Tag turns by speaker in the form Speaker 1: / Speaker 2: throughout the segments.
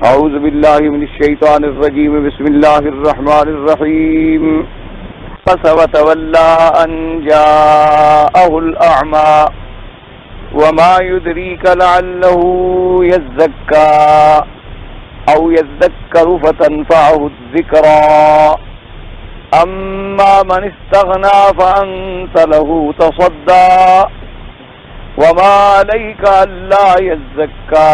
Speaker 1: اعوذ باللہ من الشیطان الرجیم بسم اللہ الرحمن الرحیم عبس وتولی ان جاءہ الاعمی وما يدريك لعله يزكى أو يذكر فتنفعه الذكرى أما من استغنى فأنت له تصدى وما عليك ألا يزكى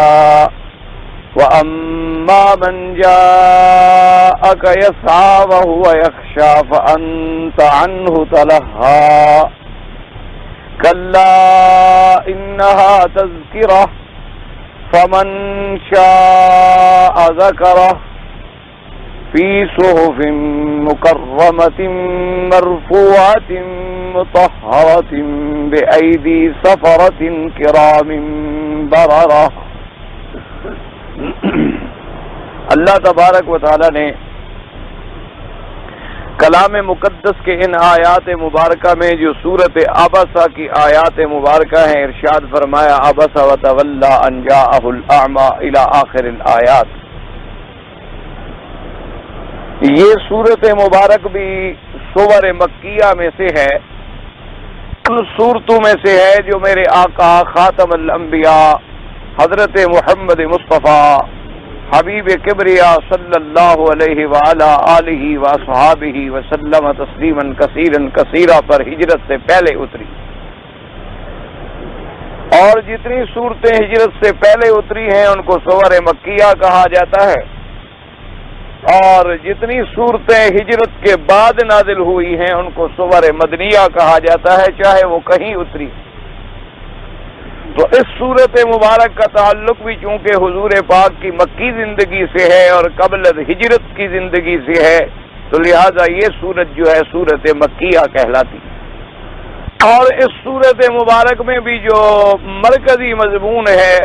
Speaker 1: وأما من جاءك يسعى وهو يخشى فأنت عنه تلهى كلا إنها تذكرة فمن شاء ذكره في صحف مكرمة مرفوعة مطهرة بأيدي سفرة كرام بررة. اللہ تبارک و تعالی نے کلام مقدس کے ان آیات مبارکہ میں جو سورت عبسہ کی آیات مبارکہ ہیں ارشاد فرمایا عبس وتولی ان جاءہ الاعمی الی آخر الآیات. یہ سورت مبارک بھی سور مکیہ میں سے ہے، ان سورتوں میں سے ہے جو میرے آقا خاتم الانبیاء حضرت محمد مصطفیٰ حبیب کبریا صلی اللہ علیہ وعلی آلہ واصحابہ وسلم تسلیما کثیرا کثیرا پر ہجرت سے پہلے اتری. اور جتنی صورتیں ہجرت سے پہلے اتری ہیں ان کو سور مکیہ کہا جاتا ہے، اور جتنی صورتیں ہجرت کے بعد نازل ہوئی ہیں ان کو سور مدنیہ کہا جاتا ہے، چاہے وہ کہیں اتری. تو اس صورت مبارک کا تعلق بھی چونکہ حضور پاک کی مکی زندگی سے ہے اور قبل ہجرت کی زندگی سے ہے، تو لہذا یہ صورت جو ہے صورت مکیہ کہلاتی. اور اس صورت مبارک میں بھی جو مرکزی مضمون ہے،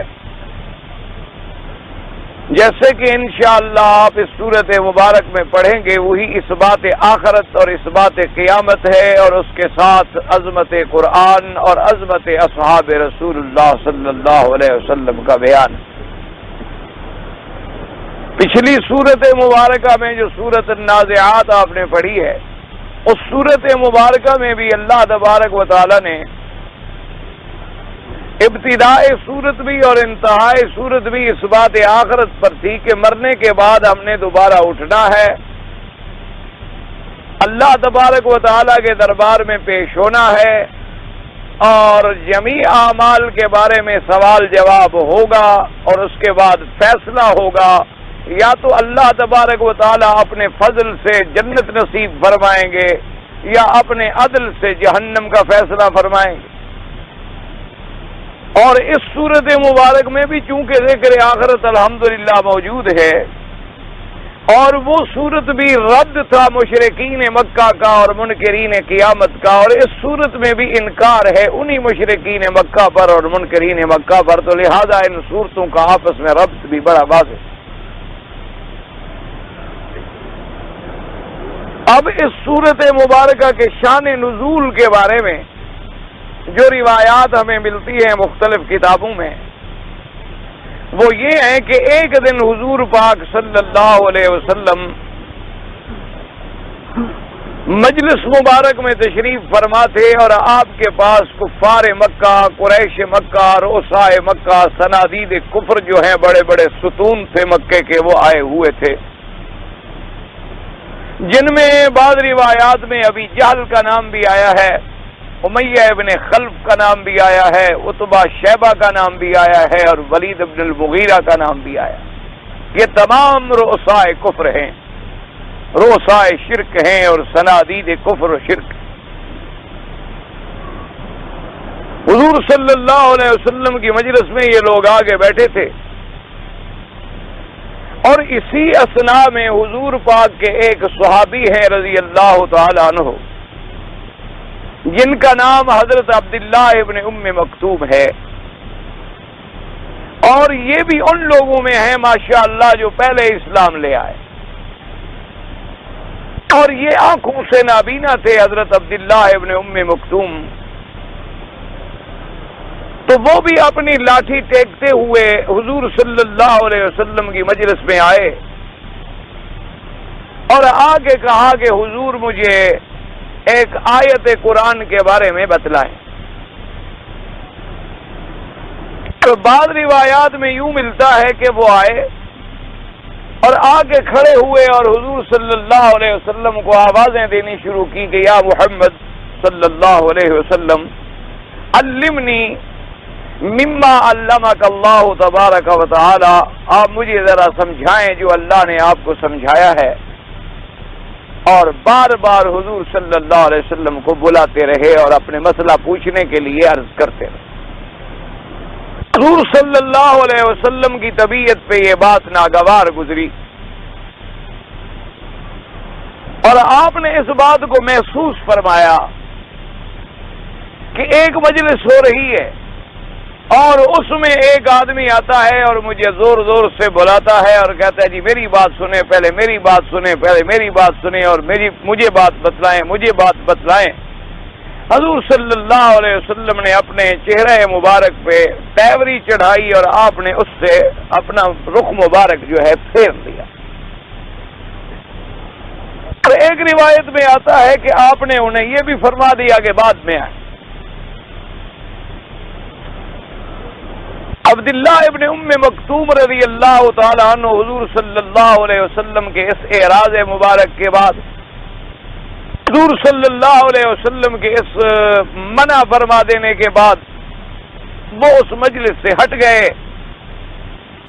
Speaker 1: جیسے کہ انشاءاللہ آپ اس صورت مبارک میں پڑھیں گے، وہی اثبات آخرت اور اثبات قیامت ہے، اور اس کے ساتھ عظمت قرآن اور عظمت اصحاب رسول اللہ صلی اللہ علیہ وسلم کا بیان. پچھلی صورت مبارکہ میں جو صورت النازعات آپ نے پڑھی ہے، اس صورت مبارکہ میں بھی اللہ تبارک و تعالی نے ابتداء صورت بھی اور انتہائی صورت بھی اس بات آخرت پر تھی کہ مرنے کے بعد ہم نے دوبارہ اٹھنا ہے، اللہ تبارک و تعالی کے دربار میں پیش ہونا ہے، اور جمیع اعمال کے بارے میں سوال جواب ہوگا، اور اس کے بعد فیصلہ ہوگا. یا تو اللہ تبارک و تعالی اپنے فضل سے جنت نصیب فرمائیں گے یا اپنے عدل سے جہنم کا فیصلہ فرمائیں گے. اور اس صورت مبارک میں بھی چونکہ ذکر آخرت الحمدللہ موجود ہے، اور وہ صورت بھی رد تھا مشرکین مکہ کا اور منکرین قیامت کا، اور اس صورت میں بھی انکار ہے انہی مشرکین مکہ پر اور منکرین مکہ پر، تو لہذا ان صورتوں کا آپس میں ربط بھی بڑا واضح. اب اس صورت مبارکہ کے شان نزول کے بارے میں جو روایات ہمیں ملتی ہیں مختلف کتابوں میں، وہ یہ ہے کہ ایک دن حضور پاک صلی اللہ علیہ وسلم مجلس مبارک میں تشریف فرما تھے، اور آپ کے پاس کفار مکہ، قریش مکہ، رؤسائے مکہ، صنادید کفر جو ہیں بڑے بڑے ستون تھے مکے کے، وہ آئے ہوئے تھے، جن میں بعض روایات میں ابی جہل کا نام بھی آیا ہے، امیہ ابن خلف کا نام بھی آیا ہے، عتبہ شیبہ کا نام بھی آیا ہے، اور ولید ابن المغیرہ کا نام بھی آیا. یہ تمام رؤسائے کفر ہیں، رؤسائے شرک ہیں اور صنادید کفر و شرک. حضور صلی اللہ علیہ وسلم کی مجلس میں یہ لوگ آگے بیٹھے تھے، اور اسی اثنا میں حضور پاک کے ایک صحابی ہیں رضی اللہ تعالی عنہ، جن کا نام حضرت عبداللہ ابن ام مکتوم ہے، اور یہ بھی ان لوگوں میں ہیں ماشاءاللہ جو پہلے اسلام لے آئے، اور یہ آنکھوں سے نابینا تھے حضرت عبداللہ ابن ام مکتوم. تو تو وہ بھی اپنی لاٹھی ٹیکتے ہوئے حضور صلی اللہ علیہ وسلم کی مجلس میں آئے اور آگے کہا کہ حضور مجھے ایک آیت قرآن کے بارے میں بتلائیں. تو بعض روایات میں یوں ملتا ہے کہ وہ آئے اور آگے کھڑے ہوئے اور حضور صلی اللہ علیہ وسلم کو آوازیں دینی شروع کی کہ یا محمد صلی اللہ علیہ وسلم علمنی مما علمک اللہ تبارک و تعالی، آپ مجھے ذرا سمجھائیں جو اللہ نے آپ کو سمجھایا ہے. اور بار بار حضور صلی اللہ علیہ وسلم کو بلاتے رہے اور اپنے مسئلہ پوچھنے کے لیے عرض کرتے رہے. حضور صلی اللہ علیہ وسلم کی طبیعت پہ یہ بات ناگوار گزری اور آپ نے اس بات کو محسوس فرمایا کہ ایک مجلس ہو رہی ہے اور اس میں ایک آدمی آتا ہے اور مجھے زور زور سے بلاتا ہے اور کہتا ہے جی میری بات سنیں، پہلے میری بات سنیں، پہلے میری بات سنیں اور مجھے بات بتلائیں، مجھے بات بتلائیں. حضور صلی اللہ علیہ وسلم نے اپنے چہرہ مبارک پہ تیوری چڑھائی اور آپ نے اس سے اپنا رخ مبارک جو ہے پھیر لیا. اور ایک روایت میں آتا ہے کہ آپ نے انہیں یہ بھی فرما دیا کہ بعد میں آئے. عبداللہ ابن ام مکتوم رضی اللہ تعالیٰ عنہ حضور صلی اللہ علیہ وسلم کے اس اعراض مبارک کے بعد، حضور صلی اللہ علیہ وسلم کے اس منع فرما دینے کے بعد وہ اس مجلس سے ہٹ گئے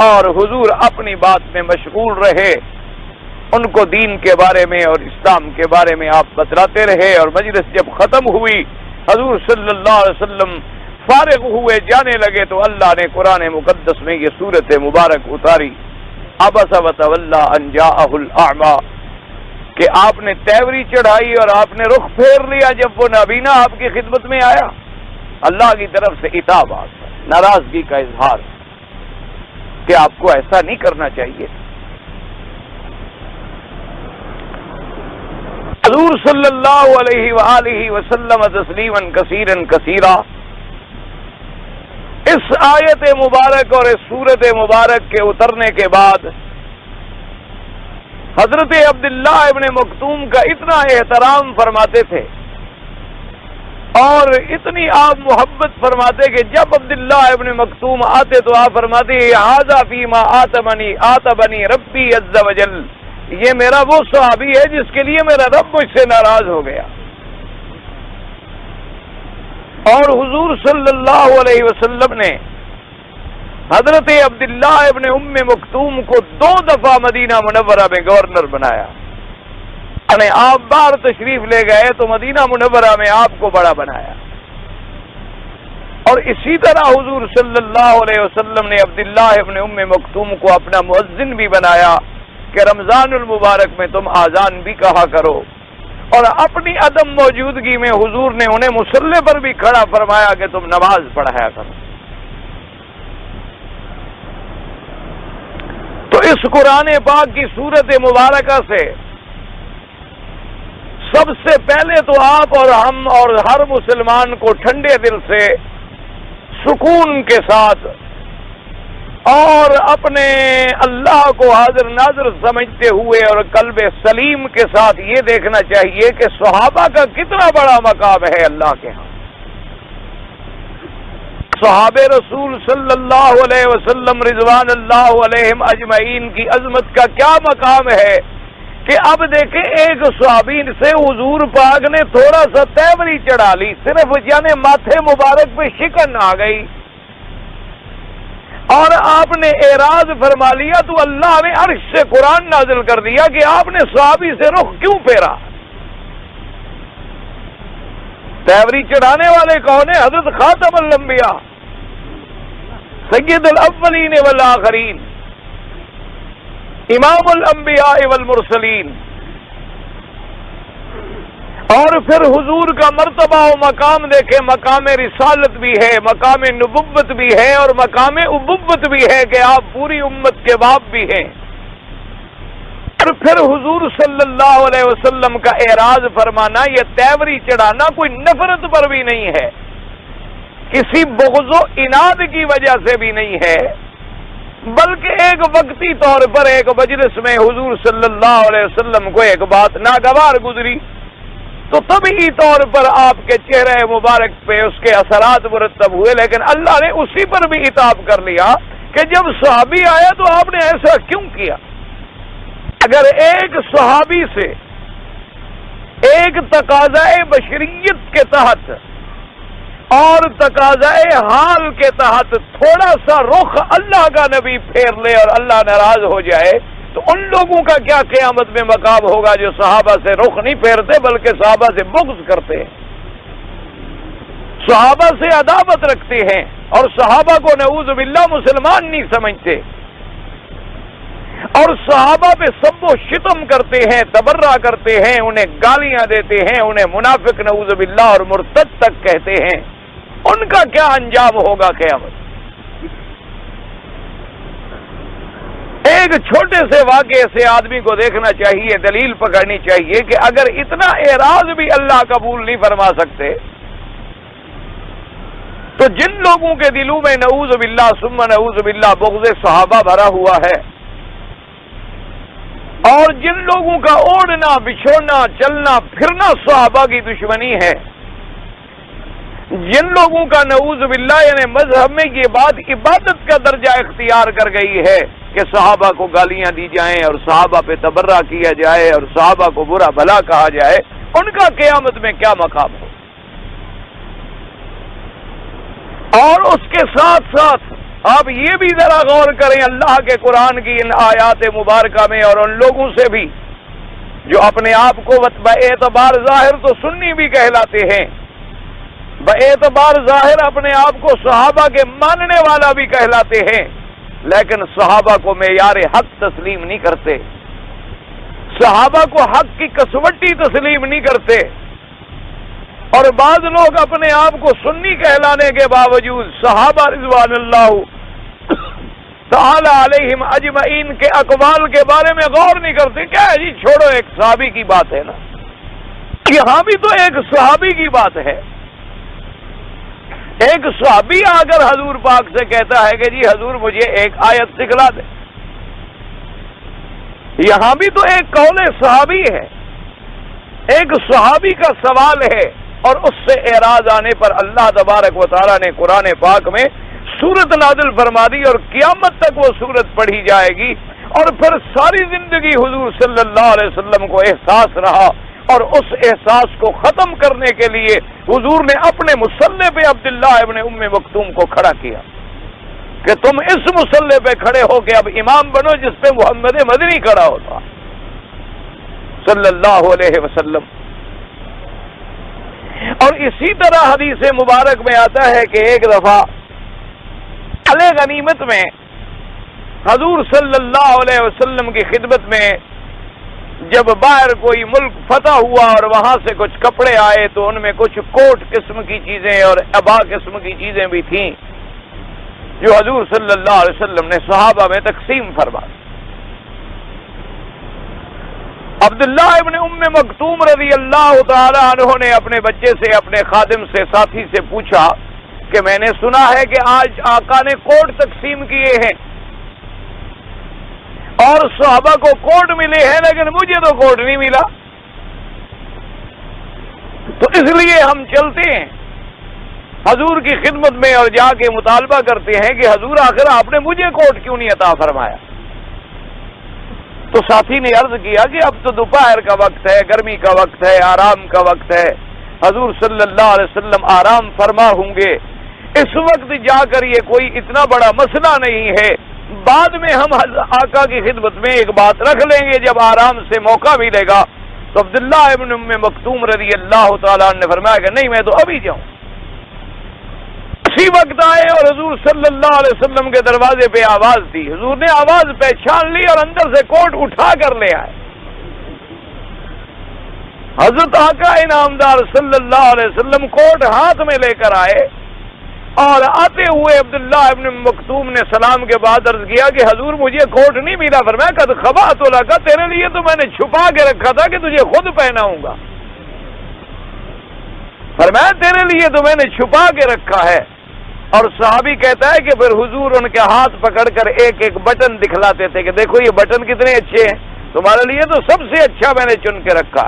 Speaker 1: اور حضور اپنی بات میں مشغول رہے. ان کو دین کے بارے میں اور اسلام کے بارے میں آپ بتلاتے رہے اور مجلس جب ختم ہوئی حضور صلی اللہ علیہ وسلم فارغ ہوئے جانے لگے تو اللہ نے قرآن مقدس میں یہ سورت مبارک اتاری عبس وتولی ان جاءہ الاعمی، کہ آپ نے تیوری چڑھائی اور آپ نے رخ پھیر لیا جب وہ نابینا آپ کی خدمت میں آیا. اللہ کی طرف سے عتاب، ناراضگی کا اظہار کہ آپ کو ایسا نہیں کرنا چاہیے. حضور صلی اللہ علیہ وآلہ وسلم تسلیما کثیرا کثیرا. اس آیت مبارک اور اس سورت مبارک کے اترنے کے بعد حضرت عبداللہ ابن مکتوم کا اتنا احترام فرماتے تھے اور اتنی آپ محبت فرماتے کہ جب عبداللہ ابن مکتوم آتے تو آپ فرماتے ھذا فیما آتبنی ربی عز وجل، یہ میرا وہ صحابی ہے جس کے لیے میرا رب مجھ سے ناراض ہو گیا. اور حضور صلی اللہ علیہ وسلم نے حضرت عبداللہ ابن ام مکتوم کو 2 دفعہ مدینہ منورہ میں گورنر بنایا. یعنی آپ بار تشریف لے گئے تو مدینہ منورہ میں آپ کو بڑا بنایا. اور اسی طرح حضور صلی اللہ علیہ وسلم نے عبداللہ ابن ام مکتوم کو اپنا مؤذن بھی بنایا کہ رمضان المبارک میں تم آذان بھی کہا کرو. اور اپنی عدم موجودگی میں حضور نے انہیں مصلی پر بھی کھڑا فرمایا کہ تم نماز پڑھایا کرو. تو اس قرآن پاک کی سورت مبارکہ سے سب سے پہلے تو آپ اور ہم اور ہر مسلمان کو ٹھنڈے دل سے سکون کے ساتھ اور اپنے اللہ کو حاضر ناظر سمجھتے ہوئے اور قلب سلیم کے ساتھ یہ دیکھنا چاہیے کہ صحابہ کا کتنا بڑا مقام ہے اللہ کے ہاں. صحابہ رسول صلی اللہ علیہ وسلم رضوان اللہ علیہم اجمعین کی عظمت کا کیا مقام ہے کہ اب دیکھیں ایک صحابی سے حضور پاک نے تھوڑا سا تیوری چڑھا لی، صرف یعنی ماتھے مبارک پہ شکن آ گئی اور آپ نے اعراض فرما لیا تو اللہ نے عرش سے قرآن نازل کر دیا کہ آپ نے صحابی سے رخ کیوں پھیرا. تیوری چڑھانے والے کون ہیں؟ حضرت خاتم الانبیاء سید الاولین والآخرین امام الانبیاء والمرسلین. اور پھر حضور کا مرتبہ و مقام دیکھیں، مقام رسالت بھی ہے، مقام نبوت بھی ہے اور مقام ابوت بھی ہے کہ آپ پوری امت کے باپ بھی ہیں. اور پھر حضور صلی اللہ علیہ وسلم کا اعراض فرمانا، یہ تیوری چڑھانا کوئی نفرت پر بھی نہیں ہے کسی بغض و عناد کی وجہ سے بھی نہیں ہے، بلکہ ایک وقتی طور پر ایک مجلس میں حضور صلی اللہ علیہ وسلم کو ایک بات ناگوار گزری تو طبعی طور پر آپ کے چہرے مبارک پہ اس کے اثرات مرتب ہوئے، لیکن اللہ نے اسی پر بھی عتاب کر لیا کہ جب صحابی آیا تو آپ نے ایسا کیوں کیا؟ اگر ایک صحابی سے ایک تقاضائے بشریت کے تحت اور تقاضائے حال کے تحت تھوڑا سا رخ اللہ کا نبی پھیر لے اور اللہ ناراض ہو جائے تو ان لوگوں کا کیا قیامت میں مقام ہوگا جو صحابہ سے رخ نہیں پھیرتے بلکہ صحابہ سے بغض کرتے ہیں، صحابہ سے عداوت رکھتے ہیں اور صحابہ کو نعوذ باللہ مسلمان نہیں سمجھتے اور صحابہ پہ سب و شتم کرتے ہیں، تبرہ کرتے ہیں، انہیں گالیاں دیتے ہیں، انہیں منافق نعوذ باللہ اور مرتد تک کہتے ہیں، ان کا کیا انجام ہوگا قیامت؟ ایک چھوٹے سے واقعے سے آدمی کو دیکھنا چاہیے، دلیل پکڑنی چاہیے کہ اگر اتنا اعراض بھی اللہ قبول نہیں فرما سکتے تو جن لوگوں کے دلوں میں نعوذ باللہ ثم نعوذ باللہ بغض صحابہ بھرا ہوا ہے اور جن لوگوں کا اوڑھنا بچھوڑنا چلنا پھرنا صحابہ کی دشمنی ہے، جن لوگوں کا نعوذ باللہ یعنی مذہب میں یہ بات عبادت کا درجہ اختیار کر گئی ہے کہ صحابہ کو گالیاں دی جائیں اور صحابہ پہ تبرہ کیا جائے اور صحابہ کو برا بھلا کہا جائے، ان کا قیامت میں کیا مقام ہو؟ اور اس کے ساتھ ساتھ آپ یہ بھی ذرا غور کریں اللہ کے قرآن کی ان آیات مبارکہ میں اور ان لوگوں سے بھی جو اپنے آپ کو باعتبار ظاہر تو سنی بھی کہلاتے ہیں، باعتبار ظاہر اپنے آپ کو صحابہ کے ماننے والا بھی کہلاتے ہیں، لیکن صحابہ کو معیار حق تسلیم نہیں کرتے، صحابہ کو حق کی کسوٹی تسلیم نہیں کرتے، اور بعض لوگ اپنے آپ کو سنی کہلانے کے باوجود صحابہ رضوان اللہ تعالی علیہم اجمعین کے اقوال کے بارے میں غور نہیں کرتے۔ کیا ہے جی، چھوڑو، ایک صحابی کی بات ہے نا، یہاں بھی تو ایک صحابی کی بات ہے۔ ایک صحابی آ کر حضور پاک سے کہتا ہے کہ جی حضور مجھے ایک آیت سکھلا دے، یہاں بھی تو ایک قول صحابی ہے، ایک صحابی کا سوال ہے، اور اس سے اعراض آنے پر اللہ تبارک و تعالیٰ نے قرآن پاک میں سورت نازل فرما دی اور قیامت تک وہ سورت پڑھی جائے گی، اور پھر ساری زندگی حضور صلی اللہ علیہ وسلم کو احساس رہا، اور اس احساس کو ختم کرنے کے لیے حضور نے اپنے مصلی پہ عبداللہ ابن ام مکتوم کو کھڑا کیا کہ تم اس مصلی پہ کھڑے ہو کے اب امام بنو جس پہ محمد مدنی کھڑا ہوتا صلی اللہ علیہ وسلم۔ اور اسی طرح حدیث مبارک میں آتا ہے کہ ایک دفعہ علی غنیمت میں حضور صلی اللہ علیہ وسلم کی خدمت میں جب باہر کوئی ملک فتح ہوا اور وہاں سے کچھ کپڑے آئے تو ان میں کچھ کوٹ قسم کی چیزیں اور ابا قسم کی چیزیں بھی تھیں جو حضور صلی اللہ علیہ وسلم نے صحابہ میں تقسیم فرما۔ عبداللہ ابن ام مکتوم رضی اللہ تعالی عنہ نے اپنے بچے سے، اپنے خادم سے، ساتھی سے پوچھا کہ میں نے سنا ہے کہ آج آقا نے کوٹ تقسیم کیے ہیں اور صحابہ کو کوٹ ملے ہیں لیکن مجھے تو کوٹ نہیں ملا، تو اس لیے ہم چلتے ہیں حضور کی خدمت میں اور جا کے مطالبہ کرتے ہیں کہ حضور آخر آپ نے مجھے کوٹ کیوں نہیں عطا فرمایا؟ تو ساتھی نے عرض کیا کہ اب تو دوپہر کا وقت ہے، گرمی کا وقت ہے، آرام کا وقت ہے، حضور صلی اللہ علیہ وسلم آرام فرما ہوں گے، اس وقت جا کر یہ کوئی اتنا بڑا مسئلہ نہیں ہے، بعد میں ہم آقا کی خدمت میں ایک بات رکھ لیں گے جب آرام سے موقع ملے گا۔ تو عبداللہ ابن ام مکتوم رضی اللہ تعالیٰ عنہ نے فرمایا کہ نہیں، میں تو ابھی جاؤں۔ اسی وقت آئے اور حضور صلی اللہ علیہ وسلم کے دروازے پہ آواز دی، حضور نے آواز پہچان لی اور اندر سے کوٹ اٹھا کر لے آئے۔ حضرت آقا انعامدار صلی اللہ علیہ وسلم کوٹ ہاتھ میں لے کر آئے اور آتے ہوئے عبداللہ ابن مکتوم نے سلام کے بعد عرض کیا کہ حضور مجھے کوٹ نہیں ملا۔ فرمایا قد خبأت لک، تیرے لیے تو میں نے چھپا کے رکھا تھا کہ تجھے خود پہناؤں گا۔ فرمایا تیرے لیے تو میں نے چھپا کے رکھا ہے۔ اور صحابی کہتا ہے کہ پھر حضور ان کے ہاتھ پکڑ کر ایک ایک بٹن دکھلاتے تھے کہ دیکھو یہ بٹن کتنے اچھے ہیں، تمہارے لیے تو سب سے اچھا میں نے چن کے رکھا،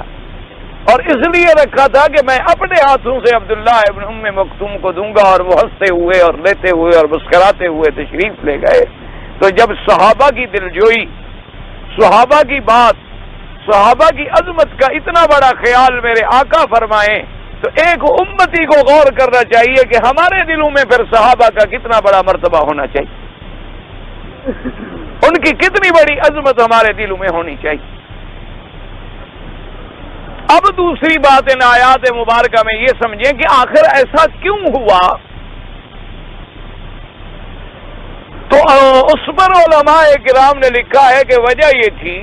Speaker 1: اور اس لیے رکھا تھا کہ میں اپنے ہاتھوں سے عبداللہ ابن ام مکتوم کو دوں گا۔ اور وہ ہنستے ہوئے اور لیتے ہوئے اور مسکراتے ہوئے تشریف لے گئے۔ تو جب صحابہ کی دلجوئی، صحابہ کی بات، صحابہ کی عظمت کا اتنا بڑا خیال میرے آقا فرمائیں، تو ایک امتی کو غور کرنا چاہیے کہ ہمارے دلوں میں پھر صحابہ کا کتنا بڑا مرتبہ ہونا چاہیے، ان کی کتنی بڑی عظمت ہمارے دلوں میں ہونی چاہیے۔ اب دوسری بات ان آیات مبارکہ میں یہ سمجھیں کہ آخر ایسا کیوں ہوا؟ تو اس پر علماء کرام نے لکھا ہے کہ وجہ یہ تھی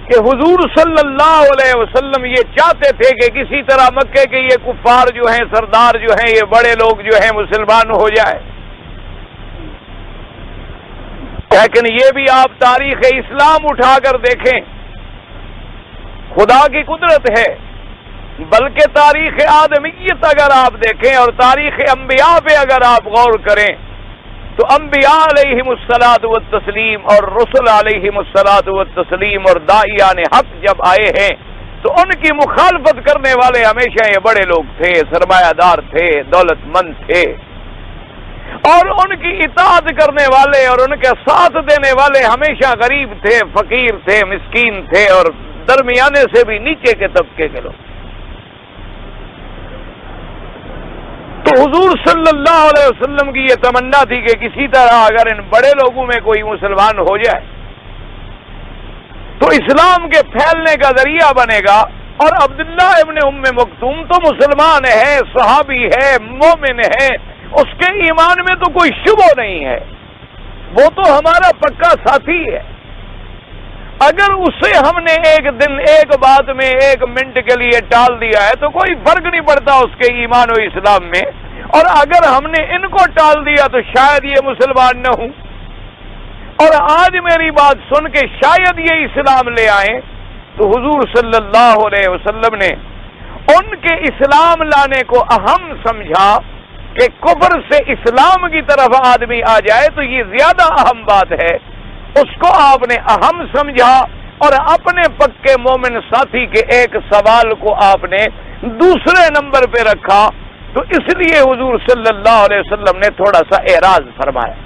Speaker 1: کہ حضور صلی اللہ علیہ وسلم یہ چاہتے تھے کہ کسی طرح مکے کے یہ کفار جو ہیں، سردار جو ہیں، یہ بڑے لوگ جو ہیں مسلمان ہو جائے۔ لیکن یہ بھی آپ تاریخ اسلام اٹھا کر دیکھیں، خدا کی قدرت ہے، بلکہ تاریخ آدمیت اگر آپ دیکھیں اور تاریخ انبیاء پہ اگر آپ غور کریں تو انبیاء علیہم الصلاۃ والتسلیم اور رسل علیہم الصلاۃ والتسلیم اور داعیان حق جب آئے ہیں تو ان کی مخالفت کرنے والے ہمیشہ یہ بڑے لوگ تھے، سرمایہ دار تھے، دولت مند تھے، اور ان کی اطاعت کرنے والے اور ان کے ساتھ دینے والے ہمیشہ غریب تھے، فقیر تھے، مسکین تھے اور درمیانے سے بھی نیچے کے طبقے کے لوگ۔ تو حضور صلی اللہ علیہ وسلم کی یہ تمنا تھی کہ کسی طرح اگر ان بڑے لوگوں میں کوئی مسلمان ہو جائے تو اسلام کے پھیلنے کا ذریعہ بنے گا۔ اور عبداللہ ابن ام مکتوم تو مسلمان ہے، صحابی ہے، مومن ہے، اس کے ایمان میں تو کوئی شبہ نہیں ہے، وہ تو ہمارا پکا ساتھی ہے۔ اگر اسے ہم نے ایک دن ایک بات میں ایک منٹ کے لیے ٹال دیا ہے تو کوئی فرق نہیں پڑتا اس کے ایمان و اسلام میں، اور اگر ہم نے ان کو ٹال دیا تو شاید یہ مسلمان نہ ہوں، اور آج میری بات سن کے شاید یہ اسلام لے آئیں۔ تو حضور صلی اللہ علیہ وسلم نے ان کے اسلام لانے کو اہم سمجھا کہ کفر سے اسلام کی طرف آدمی آ جائے تو یہ زیادہ اہم بات ہے، اس کو آپ نے اہم سمجھا اور اپنے پکے مومن ساتھی کے ایک سوال کو آپ نے دوسرے نمبر پہ رکھا۔ تو اس لیے حضور صلی اللہ علیہ وسلم نے تھوڑا سا اعراض فرمایا۔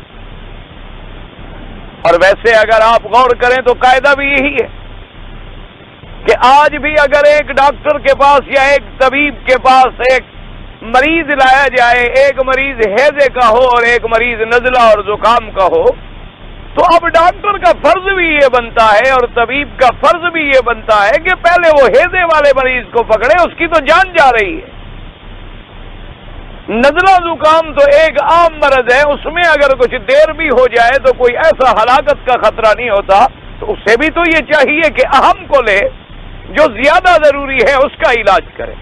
Speaker 1: اور ویسے اگر آپ غور کریں تو قاعدہ بھی یہی ہے کہ آج بھی اگر ایک ڈاکٹر کے پاس یا ایک طبیب کے پاس ایک مریض لایا جائے، ایک مریض ہیضے کا ہو اور ایک مریض نزلہ اور زکام کا ہو، تو اب ڈاکٹر کا فرض بھی یہ بنتا ہے اور طبیب کا فرض بھی یہ بنتا ہے کہ پہلے وہ ہیضے والے مریض کو پکڑے، اس کی تو جان جا رہی ہے۔ نزلہ زکام تو ایک عام مرض ہے، اس میں اگر کچھ دیر بھی ہو جائے تو کوئی ایسا ہلاکت کا خطرہ نہیں ہوتا، تو اسے بھی تو یہ چاہیے کہ اہم کو لے، جو زیادہ ضروری ہے اس کا علاج کرے۔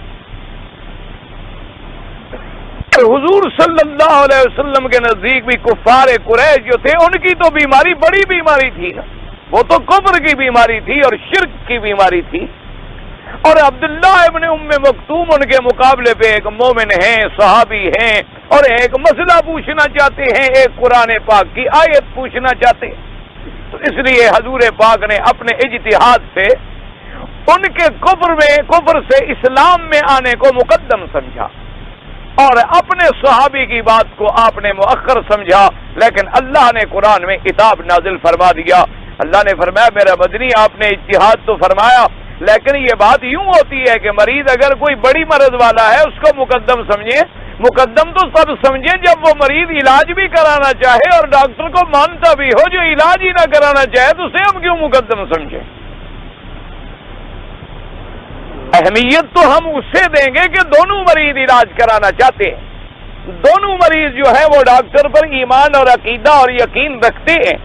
Speaker 1: حضور صلی اللہ علیہ وسلم کے نزدیک بھی کفار قریش جو تھے ان کی تو بیماری بڑی بیماری تھی نا، وہ تو کفر کی بیماری تھی اور شرک کی بیماری تھی، اور عبداللہ ابن ام مکتوم ان کے مقابلے پہ ایک مومن ہیں، صحابی ہیں، اور ایک مسئلہ پوچھنا چاہتے ہیں، ایک قرآن پاک کی آیت پوچھنا چاہتے ہیں۔ تو اس لیے حضور پاک نے اپنے اجتہاد سے ان کے کفر سے اسلام میں آنے کو مقدم سمجھا اور اپنے صحابی کی بات کو آپ نے مؤخر سمجھا، لیکن اللہ نے قرآن میں کتاب نازل فرما دیا۔ اللہ نے فرمایا میرا مدنی آپ نے اجتہاد تو فرمایا، لیکن یہ بات یوں ہوتی ہے کہ مریض اگر کوئی بڑی مرض والا ہے اس کو مقدم سمجھیں، مقدم تو سب سمجھیں جب وہ مریض علاج بھی کرانا چاہے اور ڈاکٹر کو مانتا بھی ہو، جو علاج ہی نہ کرانا چاہے تو اسے ہم کیوں مقدم سمجھیں؟ اہمیت تو ہم اسے دیں گے کہ دونوں مریض علاج کرانا چاہتے ہیں، دونوں مریض جو ہے وہ ڈاکٹر پر ایمان اور عقیدہ اور یقین رکھتے ہیں۔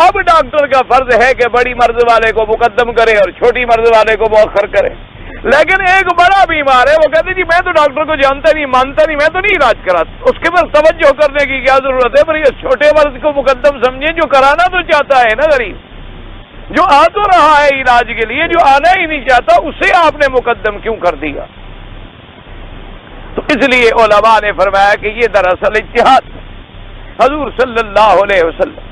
Speaker 1: اب ڈاکٹر کا فرض ہے کہ بڑی مرض والے کو مقدم کرے اور چھوٹی مرض والے کو مؤخر کرے، لیکن ایک بڑا بیمار ہے وہ کہتے جی میں تو ڈاکٹر کو جانتا نہیں، مانتا نہیں، میں تو نہیں علاج کراتا، اس کے پاس توجہ کرنے کی کیا ضرورت ہے؟ پر یہ چھوٹے مرض کو مقدم سمجھیں جو کرانا تو چاہتا ہے نا، غریب جو آ تو رہا ہے علاج کے لیے، جو آنا ہی نہیں چاہتا اسے آپ نے مقدم کیوں کر دیا؟ تو اس لیے علماء نے فرمایا کہ یہ دراصل اجتہاد حضور صلی اللہ علیہ وسلم،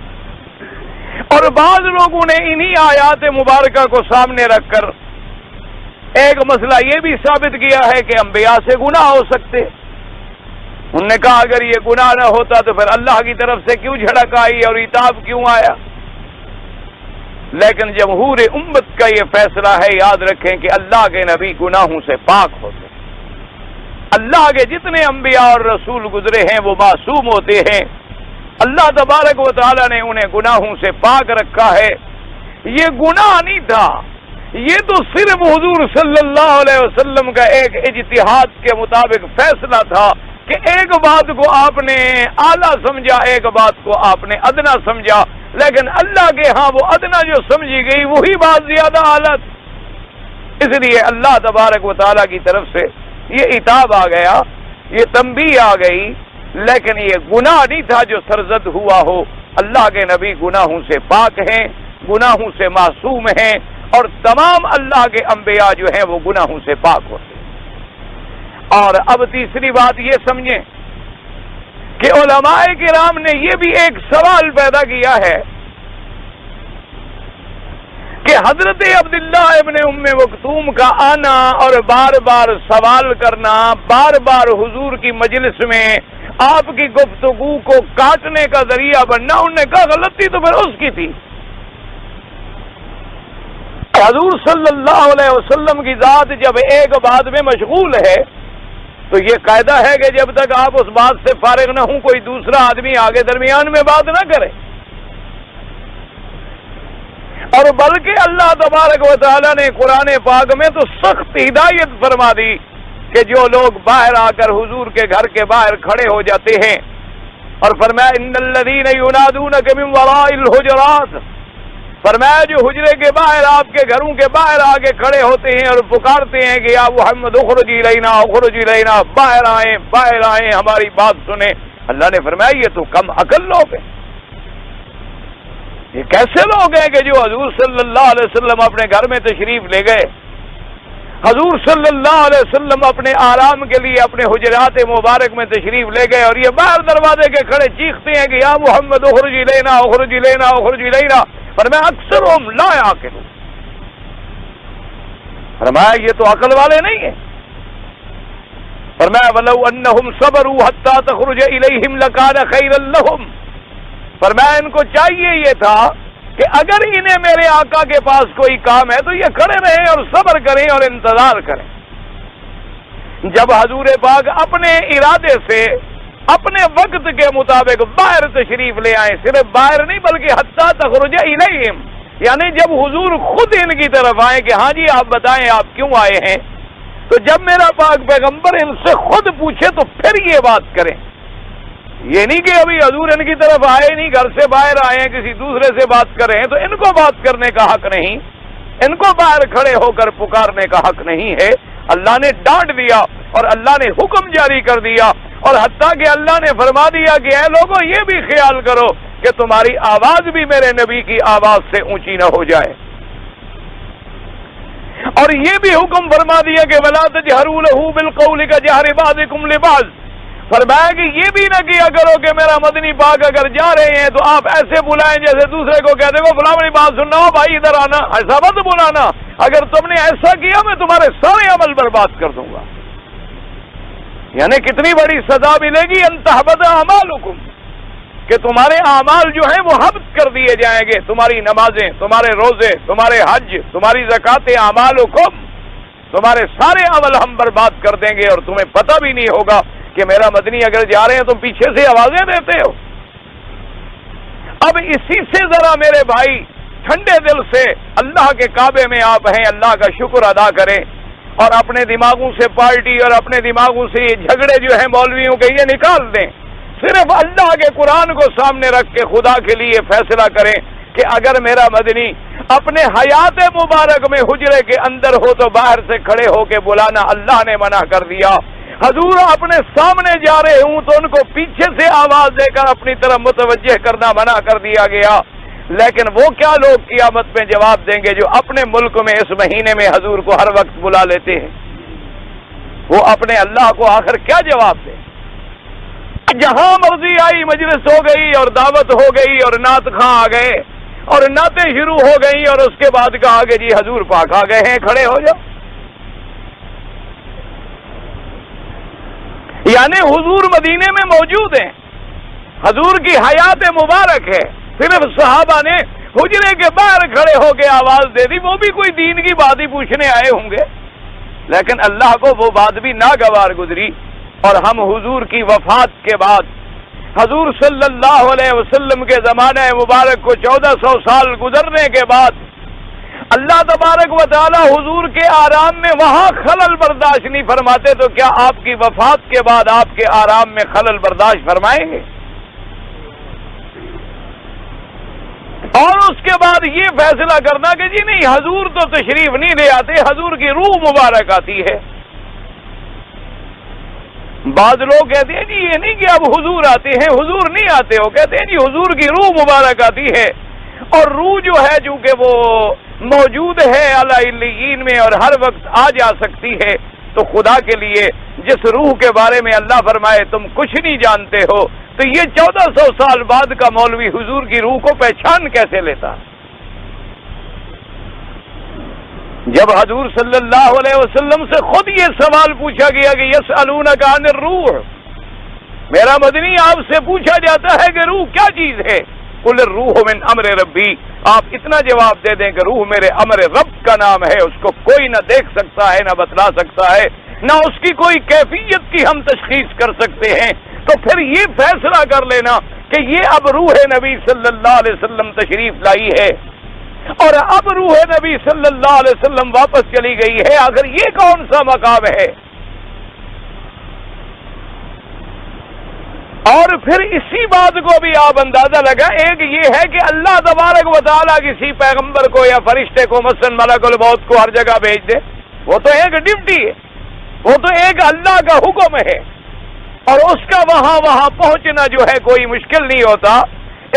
Speaker 1: اور بعض لوگوں نے انہی آیات مبارکہ کو سامنے رکھ کر ایک مسئلہ یہ بھی ثابت کیا ہے کہ انبیاء سے گناہ ہو سکتے۔ انہوں نے کہا اگر یہ گناہ نہ ہوتا تو پھر اللہ کی طرف سے کیوں جھڑک آئی اور عتاب کیوں آیا؟ لیکن جمہور امت کا یہ فیصلہ ہے، یاد رکھیں کہ اللہ کے نبی گناہوں سے پاک ہوتے ہیں۔ اللہ کے جتنے انبیاء اور رسول گزرے ہیں وہ معصوم ہوتے ہیں، اللہ تبارک و تعالی نے انہیں گناہوں سے پاک رکھا ہے۔ یہ گناہ نہیں تھا، یہ تو صرف حضور صلی اللہ علیہ وسلم کا ایک اجتہاد کے مطابق فیصلہ تھا کہ ایک بات کو آپ نے اعلیٰ سمجھا، ایک بات کو آپ نے ادنا سمجھا، لیکن اللہ کے ہاں وہ ادنا جو سمجھی گئی وہی بات زیادہ اعلیٰ تھی۔ اس لیے اللہ تبارک و تعالیٰ کی طرف سے یہ عتاب آ گیا، یہ تنبیہ آ گئی، لیکن یہ گناہ نہیں تھا جو سرزد ہوا ہو۔ اللہ کے نبی گناہوں سے پاک ہیں، گناہوں سے معصوم ہیں، اور تمام اللہ کے انبیاء جو ہیں وہ گناہوں سے پاک ہوتے ہیں۔ اور اب تیسری بات یہ سمجھیں کہ علماء کرام نے یہ بھی ایک سوال پیدا کیا ہے کہ حضرت عبداللہ ابن ام مکتوم کا آنا اور بار بار سوال کرنا، بار بار حضور کی مجلس میں آپ کی گفتگو کو کاٹنے کا ذریعہ بننا، انہوں نے کہا غلطی تو پھر اس کی تھی۔ حضور صلی اللہ علیہ وسلم کی ذات جب ایک بات میں مشغول ہے تو یہ قاعدہ ہے کہ جب تک آپ اس بات سے فارغ نہ ہوں کوئی دوسرا آدمی آگے درمیان میں بات نہ کرے۔ اور بلکہ اللہ تبارک و تعالی نے قرآن پاک میں تو سخت ہدایت فرما دی کہ جو لوگ باہر آ کر حضور کے گھر کے باہر کھڑے ہو جاتے ہیں، اور فرمایا ان الذین ینادونک من وراء الحجرات، فرمایا جو حجرے کے باہر آپ کے گھروں کے باہر آگے کھڑے ہوتے ہیں اور پکارتے ہیں کہ یا محمد اخرج الینا اخرج الینا، باہر آئیں باہر آئیں، ہماری بات سنیں۔ اللہ نے فرمایا یہ تو کم عقل لوگ ہیں، یہ کیسے لوگ ہیں کہ جو حضور صلی اللہ علیہ وسلم اپنے گھر میں تشریف لے گئے، حضور صلی اللہ علیہ وسلم اپنے آرام کے لیے اپنے حجرات مبارک میں تشریف لے گئے اور یہ باہر دروازے کے کھڑے چیختے ہیں کہ یا محمد اخرج الینا اخرج الینا اخرج الینا۔ فرمایا اکثرهم لا یعقلون، فرمایا یہ تو عقل والے نہیں ہیں۔ فرمایا ولو انہم صبروا حتی تخرج الیہم لکان خیرا لہم، فرمایا ان کو چاہیے یہ تھا کہ اگر انہیں میرے آقا کے پاس کوئی کام ہے تو یہ کھڑے رہیں اور صبر کریں اور انتظار کریں۔ جب حضور پاک اپنے ارادے سے اپنے وقت کے مطابق باہر تشریف لے آئے، صرف باہر نہیں بلکہ حتی تخرج الیہم، یعنی جب حضور خود ان کی طرف آئے کہ ہاں جی آپ بتائیں آپ کیوں آئے ہیں، تو جب میرا پاک پیغمبر ان سے خود پوچھے تو پھر یہ بات کریں۔ یہ نہیں کہ ابھی حضور ان کی طرف آئے نہیں، گھر سے باہر آئے ہیں کسی دوسرے سے بات کر رہے ہیں تو ان کو بات کرنے کا حق نہیں، ان کو باہر کھڑے ہو کر پکارنے کا حق نہیں ہے۔ اللہ نے ڈانٹ دیا اور اللہ نے حکم جاری کر دیا، اور حتیٰ کہ اللہ نے فرما دیا کہ اے لوگوں یہ بھی خیال کرو کہ تمہاری آواز بھی میرے نبی کی آواز سے اونچی نہ ہو جائے، اور یہ بھی حکم فرما دیا کہ وَلَا تَجْهَرُوا لَهُ بِالْقَوْلِ كَجَهْرِ بَعْضِكُمْ لِبَعْضٍ، فرمایا کہ یہ بھی نہ کیا کرو کہ میرا مدنی پاک اگر جا رہے ہیں تو آپ ایسے بلائیں جیسے دوسرے کو کہتے ہو فلاں بات سننا ہو بھائی ادھر آنا، ایسا مت بلانا، اگر تم نے ایسا کیا میں تمہارے سارے عمل برباد کر دوں گا۔ یعنی کتنی بڑی سزا ملے گی، ان تحبط اعمالکم، کہ تمہارے اعمال جو ہیں وہ حبط کر دیے جائیں گے، تمہاری نمازیں، تمہارے روزے، تمہارے حج، تمہاری زکوٰۃ اعمالکم، تمہارے سارے عمل ہم برباد کر دیں گے، اور تمہیں پتہ بھی نہیں ہوگا کہ میرا مدنی اگر جا رہے ہیں تم پیچھے سے آوازیں دیتے ہو۔ اب اسی سے ذرا میرے بھائی ٹھنڈے دل سے اللہ کے کعبے میں آپ ہیں، اللہ کا شکر ادا کریں، اور اپنے دماغوں سے پارٹی اور اپنے دماغوں سے یہ جھگڑے جو ہیں مولویوں کے یہ نکال دیں، صرف اللہ کے قرآن کو سامنے رکھ کے خدا کے لیے فیصلہ کریں کہ اگر میرا مدنی اپنے حیات مبارک میں حجرے کے اندر ہو تو باہر سے کھڑے ہو کے بلانا اللہ نے منع کر دیا، حضور اپنے سامنے جا رہے ہوں تو ان کو پیچھے سے آواز دے کر اپنی طرف متوجہ کرنا منع کر دیا گیا۔ لیکن وہ کیا لوگ قیامت میں جواب دیں گے جو اپنے ملک میں اس مہینے میں حضور کو ہر وقت بلا لیتے ہیں؟ وہ اپنے اللہ کو آخر کیا جواب دے؟ جہاں مرضی آئی مجلس ہو گئی اور دعوت ہو گئی اور نعت خواں آ گئے اور نعتیں شروع ہو گئی اور اس کے بعد کہا کہ جی حضور پاک آ گئے ہیں، کھڑے ہو جاؤ۔ یعنی حضور مدینے میں موجود ہیں، حضور کی حیات مبارک ہے، صرف صحابہ نے حجرے کے باہر کھڑے ہو کے آواز دے دی، وہ بھی کوئی دین کی بات ہی پوچھنے آئے ہوں گے، لیکن اللہ کو وہ بات بھی ناگوار گزری۔ اور ہم حضور کی وفات کے بعد حضور صلی اللہ علیہ وسلم کے زمانہ مبارک کو 1400 سال گزرنے کے بعد اللہ تبارک و تعالی حضور کے آرام میں وہاں خلل برداشت نہیں فرماتے، تو کیا آپ کی وفات کے بعد آپ کے آرام میں خلل برداشت فرمائیں گے؟ اور اس کے بعد یہ فیصلہ کرنا کہ جی نہیں، حضور تو تشریف نہیں لے آتے، حضور کی روح مبارک آتی ہے۔ بعض لوگ کہتے ہیں جی یہ نہیں کہ اب حضور آتے ہیں، حضور نہیں آتے ہو، کہتے ہیں جی حضور کی روح مبارک آتی ہے، اور روح جو ہے چونکہ وہ موجود ہے اعلی علیین میں اور ہر وقت آ جا سکتی ہے، تو خدا کے لیے جس روح کے بارے میں اللہ فرمائے تم کچھ نہیں جانتے ہو، تو یہ 1400 سال بعد کا مولوی حضور کی روح کو پہچان کیسے لیتا؟ جب حضور صلی اللہ علیہ وسلم سے خود یہ سوال پوچھا گیا کہ یسألونک عن الروح، میرا مدنی آپ سے پوچھا جاتا ہے کہ روح کیا چیز ہے؟ قل الروح من امر ربی، آپ اتنا جواب دے دیں کہ روح میرے امر رب کا نام ہے، اس کو کوئی نہ دیکھ سکتا ہے، نہ بتلا سکتا ہے، نہ اس کی کوئی کیفیت کی ہم تشخیص کر سکتے ہیں۔ تو پھر یہ فیصلہ کر لینا کہ یہ اب روح نبی صلی اللہ علیہ وسلم تشریف لائی ہے اور اب روح نبی صلی اللہ علیہ وسلم واپس چلی گئی ہے، آخر یہ کون سا مقام ہے؟ اور پھر اسی بات کو بھی آپ اندازہ لگا، ایک یہ ہے کہ اللہ تبارک و تعالیٰ کسی پیغمبر کو یا فرشتے کو مثلا ملک الموت کو ہر جگہ بھیج دے، وہ تو ایک ڈیوٹی ہے، وہ تو ایک اللہ کا حکم ہے، اور اس کا وہاں پہنچنا جو ہے کوئی مشکل نہیں ہوتا۔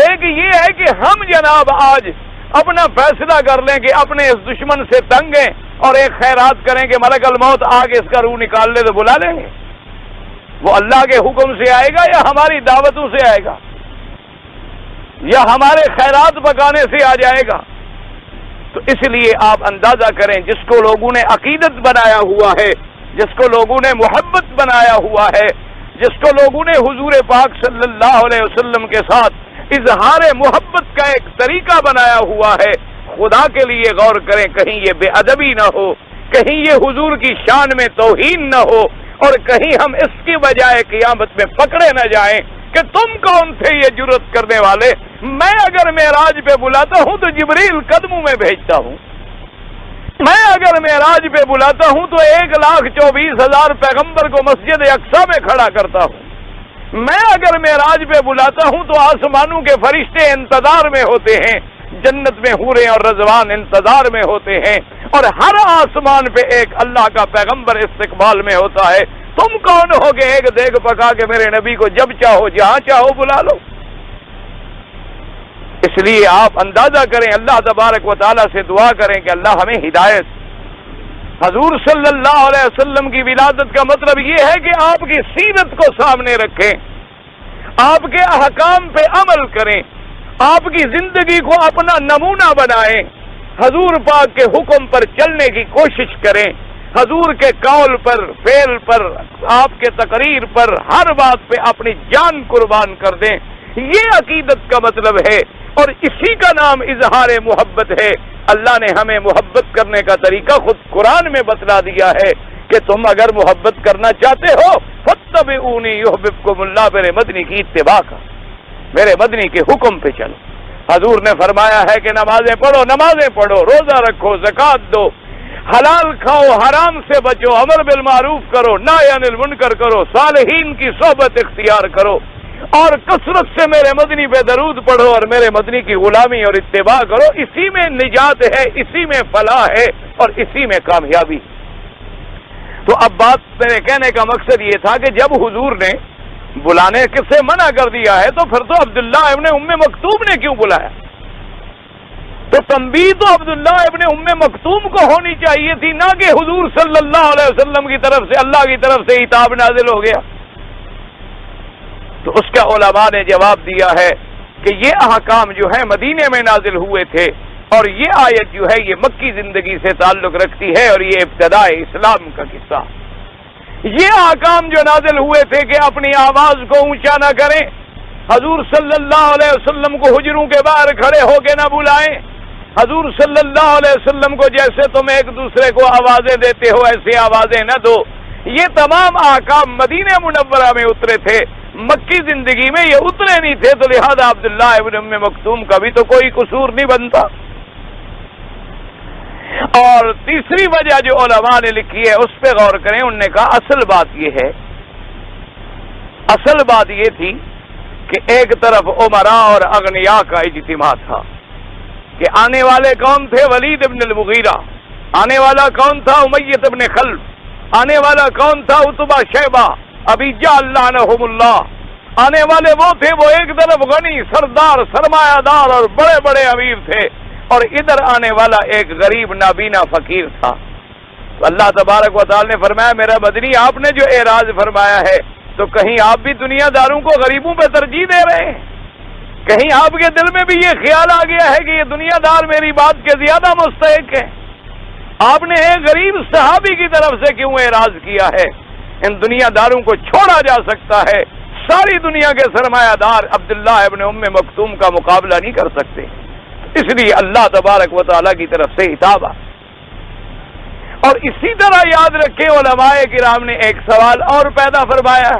Speaker 1: ایک یہ ہے کہ ہم جناب آج اپنا فیصلہ کر لیں کہ اپنے اس دشمن سے تنگ ہیں اور ایک خیرات کریں کہ ملک الموت آگے اس کا روح نکال لے تو بلا لیں گے، وہ اللہ کے حکم سے آئے گا یا ہماری دعوتوں سے آئے گا یا ہمارے خیرات پکانے سے آ جائے گا؟ تو اس لیے آپ اندازہ کریں، جس کو لوگوں نے عقیدت بنایا ہوا ہے، جس کو لوگوں نے محبت بنایا ہوا ہے، جس کو لوگوں نے حضور پاک صلی اللہ علیہ وسلم کے ساتھ اظہار محبت کا ایک طریقہ بنایا ہوا ہے، خدا کے لیے غور کریں، کہیں یہ بے ادبی نہ ہو، کہیں یہ حضور کی شان میں توہین نہ ہو، اور کہیں ہم اس کی بجائے قیامت میں پکڑے نہ جائیں کہ تم کون تھے یہ جرأت کرنے والے؟ میں اگر معراج پہ بلاتا ہوں تو جبریل قدموں میں بھیجتا ہوں، میں اگر معراج پہ بلاتا ہوں تو 1,24,000 پیغمبر کو مسجد اقصی میں کھڑا کرتا ہوں، میں اگر معراج پہ بلاتا ہوں تو آسمانوں کے فرشتے انتظار میں ہوتے ہیں، جنت میں حوریں اور رضوان انتظار میں ہوتے ہیں، اور ہر آسمان پہ ایک اللہ کا پیغمبر استقبال میں ہوتا ہے۔ تم کون ہو کہ ایک دیگ پکا کے میرے نبی کو جب چاہو جہاں چاہو بلا لو؟ اس لیے آپ اندازہ کریں، اللہ تبارک و تعالیٰ سے دعا کریں کہ اللہ ہمیں ہدایت۔ حضور صلی اللہ علیہ وسلم کی ولادت کا مطلب یہ ہے کہ آپ کی سیرت کو سامنے رکھیں، آپ کے احکام پہ عمل کریں، آپ کی زندگی کو اپنا نمونہ بنائیں، حضور پاک کے حکم پر چلنے کی کوشش کریں، حضور کے قول پر، فعل پر، آپ کے تقریر پر، ہر بات پہ اپنی جان قربان کر دیں۔ یہ عقیدت کا مطلب ہے، اور اسی کا نام اظہار محبت ہے۔ اللہ نے ہمیں محبت کرنے کا طریقہ خود قرآن میں بتلا دیا ہے کہ تم اگر محبت کرنا چاہتے ہو فاتبعونی یحببکم اللہ، میرے مدنی کی اتباع کا، میرے مدنی کے حکم پہ چلو۔ حضور نے فرمایا ہے کہ نمازیں پڑھو، روزہ رکھو، زکوٰۃ دو، حلال کھاؤ، حرام سے بچو، امر بالمعروف کرو، نہی عن المنکر کرو، صالحین کی صحبت اختیار کرو، اور کثرت سے میرے مدنی پہ درود پڑھو اور میرے مدنی کی غلامی اور اتباع کرو۔ اسی میں نجات ہے، اسی میں فلاح ہے، اور اسی میں کامیابی۔ تو اب بات میرے کہنے کا مقصد یہ تھا کہ جب حضور نے بلانے سے منع کر دیا ہے تو پھر تو عبداللہ ابن ام مکتوم نے کیوں بلایا؟ تو تنبیہ تو عبداللہ ابن ام مکتوم کو ہونی چاہیے تھی، نہ کہ حضور صلی اللہ علیہ وسلم کی طرف سے اللہ کی طرف سے عتاب نازل ہو گیا۔ تو اس کا علماء نے جواب دیا ہے کہ یہ احکام جو ہے مدینے میں نازل ہوئے تھے، اور یہ آیت جو ہے یہ مکی زندگی سے تعلق رکھتی ہے، اور یہ ابتداء اسلام کا قصہ۔ یہ احکام جو نازل ہوئے تھے کہ اپنی آواز کو اونچا نہ کریں، حضور صلی اللہ علیہ وسلم کو حجروں کے باہر کھڑے ہو کے نہ بلائیں، حضور صلی اللہ علیہ وسلم کو جیسے تم ایک دوسرے کو آوازیں دیتے ہو ایسے آوازیں نہ دو، یہ تمام احکام مدینہ منورہ میں اترے تھے، مکی زندگی میں یہ اترے نہیں تھے، تو لہذا عبداللہ ابن ام مکتوم کا بھی تو کوئی قصور نہیں بنتا۔ اور تیسری وجہ جو علماء نے لکھی ہے اس پہ غور کریں، انہوں نے کہا اصل بات یہ تھی کہ ایک طرف عمراء اور اغنیاء کا اجتماع تھا کہ آنے والے کون تھے؟ ولید ابن المغیرہ، آنے والا کون تھا؟ امیہ ابن خلف، آنے والا کون تھا؟ عتبہ شیبہ، ابی جہل لعنہم اللہ، آنے والے وہ تھے، وہ ایک طرف غنی سردار سرمایہ دار اور بڑے بڑے امیر تھے، اور ادھر آنے والا ایک غریب نابینا فقیر تھا۔ تو اللہ تبارک و تعالی نے فرمایا میرا مدنی آپ نے جو اعراض فرمایا ہے تو کہیں آپ بھی دنیا داروں کو غریبوں پہ ترجیح دے رہے ہیں؟ کہیں آپ کے دل میں بھی یہ خیال آ گیا ہے کہ یہ دنیا دار میری بات کے زیادہ مستحق ہے؟ آپ نے ایک غریب صحابی کی طرف سے کیوں اعراض کیا ہے؟ ان دنیا داروں کو چھوڑا جا سکتا ہے، ساری دنیا کے سرمایہ دار عبداللہ ابن ام مکتوم کا مقابلہ نہیں کر سکتے، اس لیے اللہ تبارک و تعالیٰ کی طرف سے خطاب۔ اور اسی طرح یاد رکھیں علماء کرام نے ایک سوال اور پیدا فرمایا،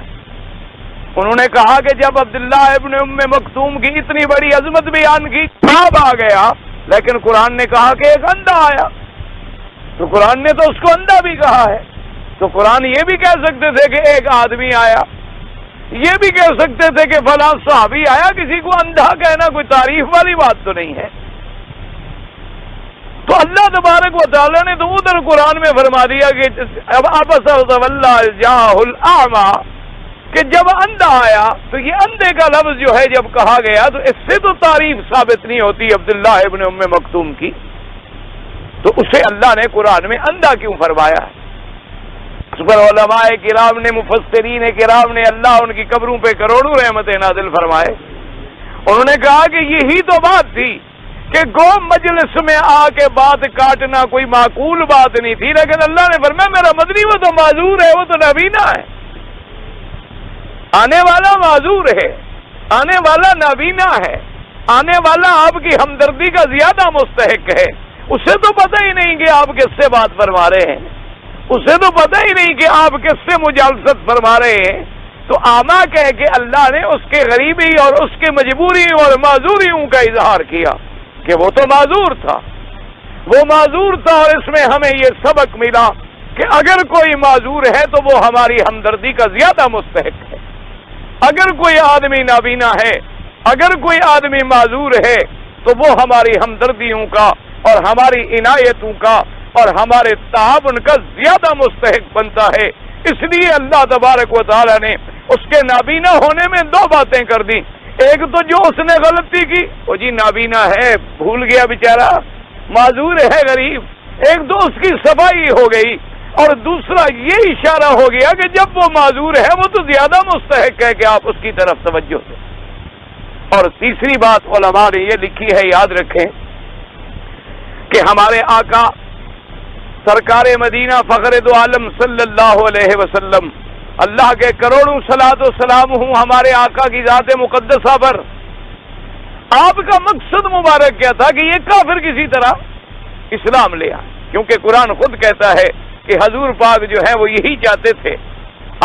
Speaker 1: انہوں نے کہا کہ جب عبداللہ ابن ام مکتوم کی اتنی بڑی عظمت بیان کی، خواب آ گیا، لیکن قرآن نے کہا کہ ایک اندھا آیا، تو قرآن نے تو اس کو اندھا بھی کہا ہے، تو قرآن یہ بھی کہہ سکتے تھے کہ ایک آدمی آیا، یہ بھی کہہ سکتے تھے کہ فلاں صحابی آیا، کسی کو اندھا کہنا کوئی تعریف والی بات تو نہیں ہے۔ تو اللہ تبارک و تعالیٰ نے تو ادھر قرآن میں فرما دیا کہ اب عبس وتولی جاءہ الاعمی، کہ جب اندھا آیا، تو یہ اندھے کا لفظ جو ہے جب کہا گیا تو اس سے تو تعریف ثابت نہیں ہوتی عبداللہ ابن ام مکتوم کی، تو اسے اللہ نے قرآن میں اندھا کیوں فرمایا؟ اس پر علماء کرام نے، مفسرین کرام نے، اللہ ان کی قبروں پہ کروڑوں رحمتیں نازل فرمائے، انہوں نے کہا کہ یہی تو بات تھی کہ گو مجلس میں آ کے بات کاٹنا کوئی معقول بات نہیں تھی، لیکن اللہ نے فرمایا میرا مدنی وہ تو معذور ہے، وہ تو نابینا ہے، آنے والا معذور ہے، آنے والا نابینا ہے، آنے والا آپ کی ہمدردی کا زیادہ مستحق ہے، اسے تو پتہ ہی نہیں کہ آپ کس سے بات فرما رہے ہیں، اسے تو پتہ ہی نہیں کہ آپ کس سے مجالست فرما رہے ہیں، تو آما کہہ کے اللہ نے اس کے غریبی اور اس کے مجبوری اور معذوریوں کا اظہار کیا کہ وہ تو معذور تھا، وہ معذور تھا، اور اس میں ہمیں یہ سبق ملا کہ اگر کوئی معذور ہے تو وہ ہماری ہمدردی کا زیادہ مستحق ہے، اگر کوئی آدمی نابینا ہے، اگر کوئی آدمی معذور ہے تو وہ ہماری ہمدردیوں کا اور ہماری عنایتوں کا اور ہمارے تعاون کا زیادہ مستحق بنتا ہے۔ اس لیے اللہ تبارک و تعالی نے اس کے نابینا ہونے میں دو باتیں کر دی، ایک تو جو اس نے غلطی کی وہ جی نابینا ہے، بھول گیا بیچارہ، معذور ہے، غریب، ایک تو اس کی صفائی ہو گئی، اور دوسرا یہ اشارہ ہو گیا کہ جب وہ معذور ہے وہ تو زیادہ مستحق ہے کہ آپ اس کی طرف توجہ دیں۔ اور تیسری بات علماء نے یہ لکھی ہے، یاد رکھیں کہ ہمارے آقا سرکار مدینہ فخر دو عالم صلی اللہ علیہ وسلم، اللہ کے کروڑوں صلاۃ و سلام ہوں ہمارے آقا کی ذات مقدسہ پر، آپ کا مقصد مبارک کیا تھا کہ یہ کافر کسی طرح اسلام لے آئے، کیونکہ قرآن خود کہتا ہے کہ حضور پاک جو ہے وہ یہی چاہتے تھے،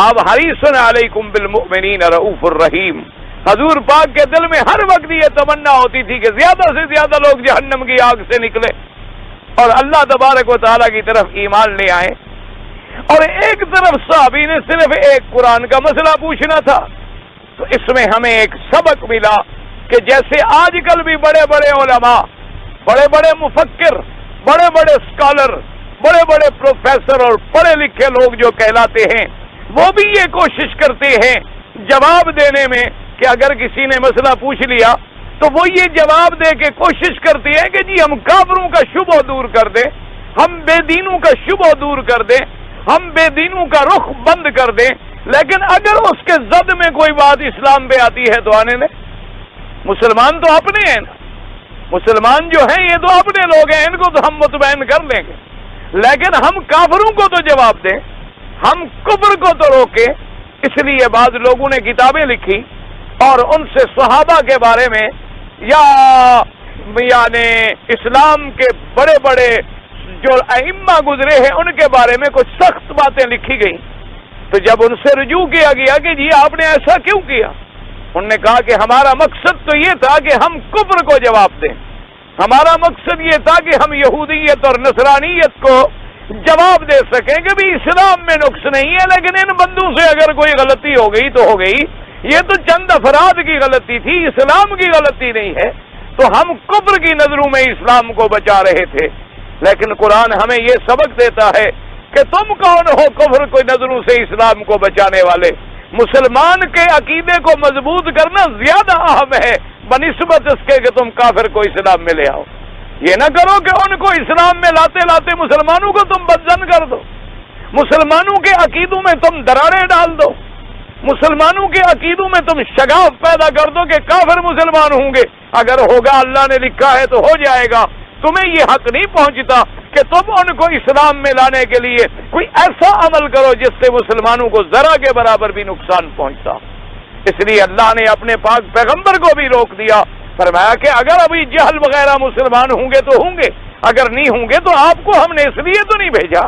Speaker 1: آپ حریص علیکم بالمؤمنین رؤوف الرحیم، حضور پاک کے دل میں ہر وقت یہ تمنا ہوتی تھی کہ زیادہ سے زیادہ لوگ جہنم کی آگ سے نکلے اور اللہ تبارک و تعالیٰ کی طرف ایمان لے آئیں، اور ایک طرف صحابی نے صرف ایک قرآن کا مسئلہ پوچھنا تھا۔ تو اس میں ہمیں ایک سبق ملا کہ جیسے آج کل بھی بڑے بڑے علماء، بڑے بڑے مفکر، بڑے بڑے اسکالر، بڑے بڑے پروفیسر اور پڑھے لکھے لوگ جو کہلاتے ہیں، وہ بھی یہ کوشش کرتے ہیں جواب دینے میں کہ اگر کسی نے مسئلہ پوچھ لیا تو وہ یہ جواب دے کے کوشش کرتی ہے کہ جی ہم کافروں کا شبہ دور کر دیں، ہم بے دینوں کا شبہ دور کر دیں، ہم بے دینوں کا رخ بند کر دیں، لیکن اگر اس کے زد میں کوئی بات اسلام پہ آتی ہے تو آنے دیں۔ مسلمان تو اپنے ہیں نا، مسلمان جو ہیں یہ تو اپنے لوگ ہیں، ان کو تو ہم مطمئن کر لیں گے، لیکن ہم کافروں کو تو جواب دیں، ہم کفر کو تو روکیں۔ اس لیے بعض لوگوں نے کتابیں لکھی اور ان سے صحابہ کے بارے میں یا یعنی اسلام کے بڑے بڑے جو ائمہ گزرے ہیں ان کے بارے میں کچھ سخت باتیں لکھی گئیں، تو جب ان سے رجوع کیا گیا کہ جی آپ نے ایسا کیوں کیا، انہوں نے کہا کہ ہمارا مقصد تو یہ تھا کہ ہم کفر کو جواب دیں، ہمارا مقصد یہ تھا کہ ہم یہودیت اور نصرانیت کو جواب دے سکیں کہ بھی اسلام میں نقص نہیں ہے، لیکن ان بندوں سے اگر کوئی غلطی ہو گئی تو ہو گئی، یہ تو چند افراد کی غلطی تھی، اسلام کی غلطی نہیں ہے، تو ہم کفر کی نظروں میں اسلام کو بچا رہے تھے۔ لیکن قرآن ہمیں یہ سبق دیتا ہے کہ تم کون ہو کفر کی نظروں سے اسلام کو بچانے والے؟ مسلمان کے عقیدے کو مضبوط کرنا زیادہ اہم ہے بنسبت اس کے کہ تم کافر کو اسلام میں لے آؤ۔ یہ نہ کرو کہ ان کو اسلام میں لاتے لاتے مسلمانوں کو تم بدزن کر دو، مسلمانوں کے عقیدوں میں تم دراڑیں ڈال دو، مسلمانوں کے عقیدوں میں تم شگاف پیدا کر دو کہ کافر مسلمان ہوں گے۔ اگر ہوگا اللہ نے لکھا ہے تو ہو جائے گا، تمہیں یہ حق نہیں پہنچتا کہ تم ان کو اسلام میں لانے کے لیے کوئی ایسا عمل کرو جس سے مسلمانوں کو ذرا کے برابر بھی نقصان پہنچتا۔ اس لیے اللہ نے اپنے پاک پیغمبر کو بھی روک دیا، فرمایا کہ اگر ابھی جہل وغیرہ مسلمان ہوں گے تو ہوں گے، اگر نہیں ہوں گے تو آپ کو ہم نے اس لیے تو نہیں بھیجا،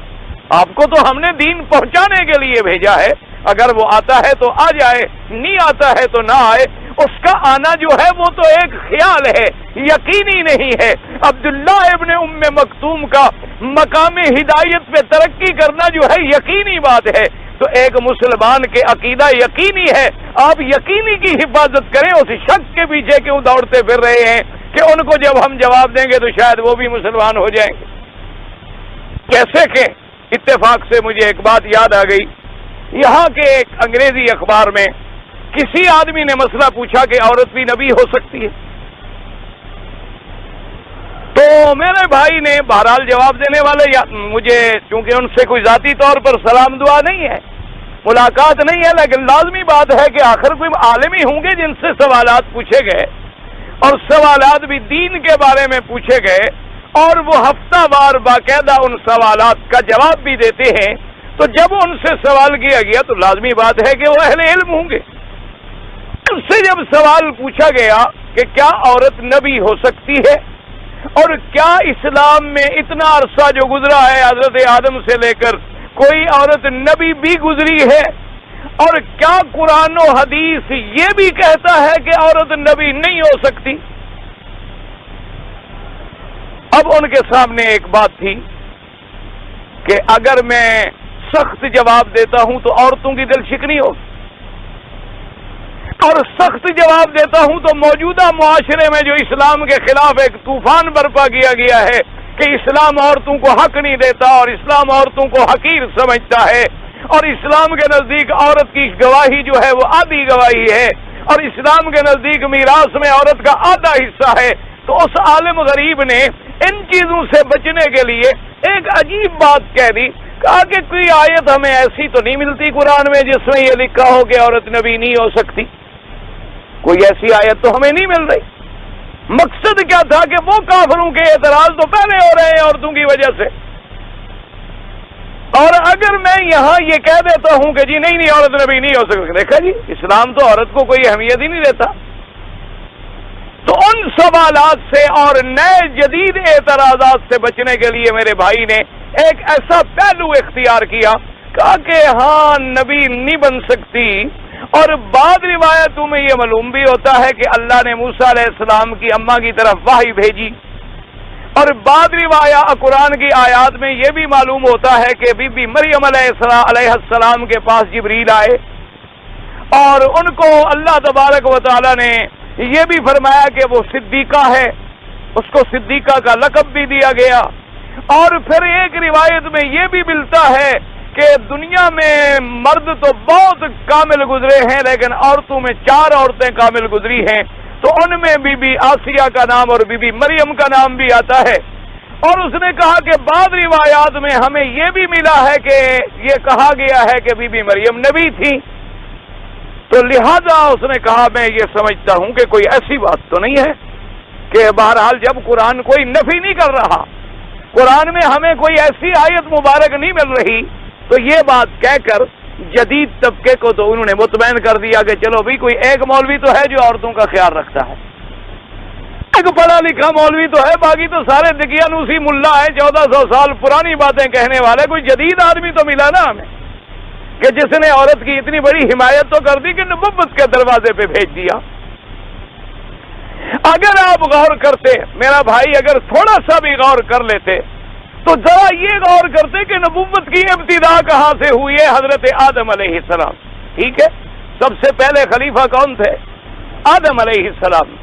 Speaker 1: آپ کو تو ہم نے دین پہنچانے کے لیے بھیجا ہے، اگر وہ آتا ہے تو آ جائے، نہیں آتا ہے تو نہ آئے۔ اس کا آنا جو ہے وہ تو ایک خیال ہے، یقینی نہیں ہے۔ عبداللہ ابن ام مکتوم کا مقام ہدایت پہ ترقی کرنا جو ہے یقینی بات ہے، تو ایک مسلمان کے عقیدہ یقینی ہے، آپ یقینی کی حفاظت کریں، اس شک کے پیچھے کیوں دوڑتے پھر رہے ہیں کہ ان کو جب ہم جواب دیں گے تو شاید وہ بھی مسلمان ہو جائیں گے۔ کیسے کہ اتفاق سے مجھے ایک بات یاد آ گئی، یہاں کے ایک انگریزی اخبار میں کسی آدمی نے مسئلہ پوچھا کہ عورت بھی نبی ہو سکتی ہے، تو میرے بھائی نے بہرحال جواب دینے والے مجھے چونکہ ان سے کوئی ذاتی طور پر سلام دعا نہیں ہے، ملاقات نہیں ہے، لیکن لازمی بات ہے کہ آخر کوئی عالم ہی ہوں گے جن سے سوالات پوچھے گئے، اور سوالات بھی دین کے بارے میں پوچھے گئے، اور وہ ہفتہ وار باقاعدہ ان سوالات کا جواب بھی دیتے ہیں، تو جب ان سے سوال کیا گیا تو لازمی بات ہے کہ وہ اہل علم ہوں گے۔ ان سے جب سوال پوچھا گیا کہ کیا عورت نبی ہو سکتی ہے، اور کیا اسلام میں اتنا عرصہ جو گزرا ہے حضرت آدم سے لے کر کوئی عورت نبی بھی گزری ہے، اور کیا قرآن و حدیث یہ بھی کہتا ہے کہ عورت نبی نہیں ہو سکتی؟ اب ان کے سامنے ایک بات تھی کہ اگر میں سخت جواب دیتا ہوں تو عورتوں کی دل شکنی ہوگی، اور سخت جواب دیتا ہوں تو موجودہ معاشرے میں جو اسلام کے خلاف ایک طوفان برپا کیا گیا ہے کہ اسلام عورتوں کو حق نہیں دیتا اور اسلام عورتوں کو حقیر سمجھتا ہے، اور اسلام کے نزدیک عورت کی گواہی جو ہے وہ آدھی گواہی ہے، اور اسلام کے نزدیک میراث میں عورت کا آدھا حصہ ہے، تو اس عالم غریب نے ان چیزوں سے بچنے کے لیے ایک عجیب بات کہہ دی، کہا کہ کوئی آیت ہمیں ایسی تو نہیں ملتی قرآن میں جس میں یہ لکھا ہو کہ عورت نبی نہیں ہو سکتی، کوئی ایسی آیت تو ہمیں نہیں مل رہی۔ مقصد کیا تھا کہ وہ کافروں کے اعتراض تو پہلے ہو رہے ہیں عورتوں کی وجہ سے، اور اگر میں یہاں یہ کہہ دیتا ہوں کہ جی نہیں عورت نبی نہیں ہو سکتی، دیکھا جی اسلام تو عورت کو کوئی اہمیت ہی نہیں دیتا، تو ان سوالات سے اور نئے جدید اعتراضات سے بچنے کے لیے میرے بھائی نے ایک ایسا پہلو اختیار کیا، کہا کہ ہاں نبی نہیں بن سکتی، اور بعض روایتوں میں یہ معلوم بھی ہوتا ہے کہ اللہ نے موسیٰ علیہ السلام کی اماں کی طرف وحی بھیجی، اور بعض روایات قرآن کی آیات میں یہ بھی معلوم ہوتا ہے کہ بی بی مریم علیہ السلام کے پاس جبریل آئے، اور ان کو اللہ تبارک و تعالی نے یہ بھی فرمایا کہ وہ صدیقہ ہے، اس کو صدیقہ کا لقب بھی دیا گیا، اور پھر ایک روایت میں یہ بھی ملتا ہے کہ دنیا میں مرد تو بہت کامل گزرے ہیں لیکن عورتوں میں 4 عورتیں کامل گزری ہیں، تو ان میں بی بی آسیہ کا نام اور بی بی مریم کا نام بھی آتا ہے. اور اس نے کہا کہ بعض روایات میں ہمیں یہ بھی ملا ہے کہ یہ کہا گیا ہے کہ بی بی مریم نبی تھی. تو لہذا اس نے کہا میں یہ سمجھتا ہوں کہ کوئی ایسی بات تو نہیں ہے کہ بہرحال جب قرآن کوئی نفی نہیں کر رہا، قرآن میں ہمیں کوئی ایسی آیت مبارک نہیں مل رہی، تو یہ بات کہہ کر جدید طبقے کو تو انہوں نے مطمئن کر دیا کہ چلو بھی کوئی ایک مولوی تو ہے جو عورتوں کا خیال رکھتا ہے، ایک پڑھا لکھا مولوی تو ہے، باقی تو سارے دقیانوسی ملا ہے 1400 سال پرانی باتیں کہنے والے. کوئی جدید آدمی تو ملا نا ہمیں کہ جس نے عورت کی اتنی بڑی حمایت تو کر دی کہ نبوت کے دروازے پہ بھیج دیا. اگر آپ غور کرتے میرا بھائی، اگر تھوڑا سا بھی غور کر لیتے تو ذرا یہ غور کرتے کہ نبوت کی ابتدا کہاں سے ہوئی ہے؟ حضرت آدم علیہ السلام. ٹھیک ہے، سب سے پہلے خلیفہ کون تھے؟ آدم علیہ السلام.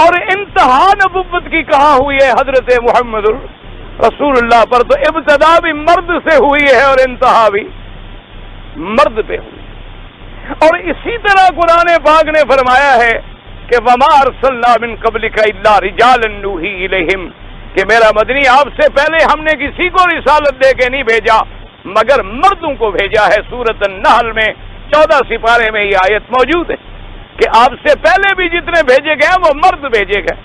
Speaker 1: اور انتہا نبوت کی کہاں ہوئی ہے؟ حضرت محمد رسول اللہ پر. تو ابتدا بھی مرد سے ہوئی ہے اور انتہا بھی مرد پہ ہوئی. اور اسی طرح قرآن پاک نے فرمایا ہے کہ وَمَا أَرْسَلْنَا مِن قَبْلِكَ إِلَّا رِجَالًا نُوحِي إِلَيْهِمْ، کہ میرا مدنی آپ سے پہلے ہم نے کسی کو رسالت دے کے نہیں بھیجا مگر مردوں کو بھیجا ہے. سورۃ النحل میں 14 سپارے میں یہ آیت موجود ہے کہ آپ سے پہلے بھی جتنے بھیجے گئے وہ مرد بھیجے گئے.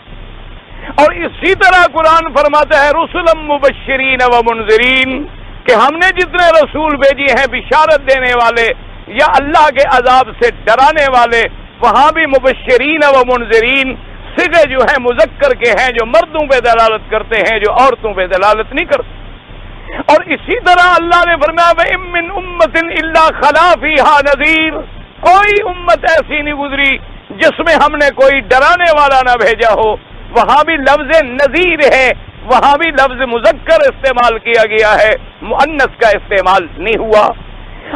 Speaker 1: اور اسی طرح قرآن فرماتا ہے رسلا مبشرین و منذرین، کہ ہم نے جتنے رسول بھیجے ہیں بشارت دینے والے یا اللہ کے عذاب سے ڈرانے والے. وہاں بھی مبشرین و منذرین صیغے جو ہیں مذکر کے ہیں، جو مردوں پہ دلالت کرتے ہیں، جو عورتوں پہ دلالت نہیں کرتے. اور اسی طرح اللہ نے فرمایا وَإِن مِّنْ أُمَّةٍ إِلَّا خَلَا فِيهَا نَذِيرٌ، کوئی امت ایسی نہیں گزری جس میں ہم نے کوئی ڈرانے والا نہ بھیجا ہو. وہاں بھی لفظ نذیر ہے، وہاں بھی لفظ مذکر استعمال کیا گیا ہے، مؤنث کا استعمال نہیں ہوا.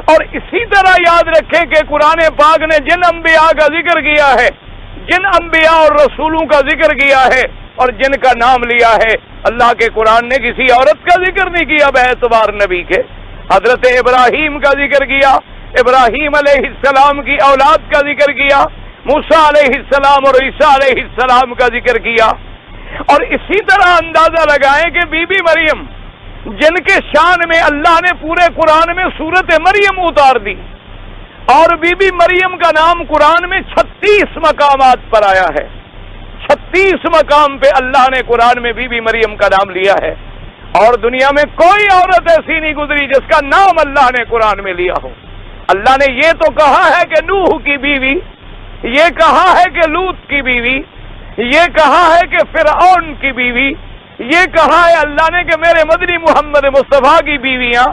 Speaker 1: اور اسی طرح یاد رکھیں کہ قرآن پاک نے جن انبیاء کا ذکر کیا ہے، جن انبیاء اور رسولوں کا ذکر کیا ہے اور جن کا نام لیا ہے، اللہ کے قرآن نے کسی عورت کا ذکر نہیں کیا باعتبار نبی کے. حضرت ابراہیم کا ذکر کیا، ابراہیم علیہ السلام کی اولاد کا ذکر کیا، موسیٰ علیہ السلام اور عیسیٰ علیہ السلام کا ذکر کیا. اور اسی طرح اندازہ لگائیں کہ بی بی مریم جن کے شان میں اللہ نے پورے قرآن میں سورت مریم اتار دی، اور بی بی مریم کا نام قرآن میں 36 مقامات پر آیا ہے. 36 مقام پہ اللہ نے قرآن میں بی بی مریم کا نام لیا ہے. اور دنیا میں کوئی عورت ایسی نہیں گزری جس کا نام اللہ نے قرآن میں لیا ہو. اللہ نے یہ تو کہا ہے کہ نوح کی بیوی، یہ کہا ہے کہ لوط کی بیوی، یہ کہا ہے کہ فرعون کی بیوی، یہ کہا ہے اللہ نے کہ میرے مدنی محمد مصطفیٰ کی بیویاں،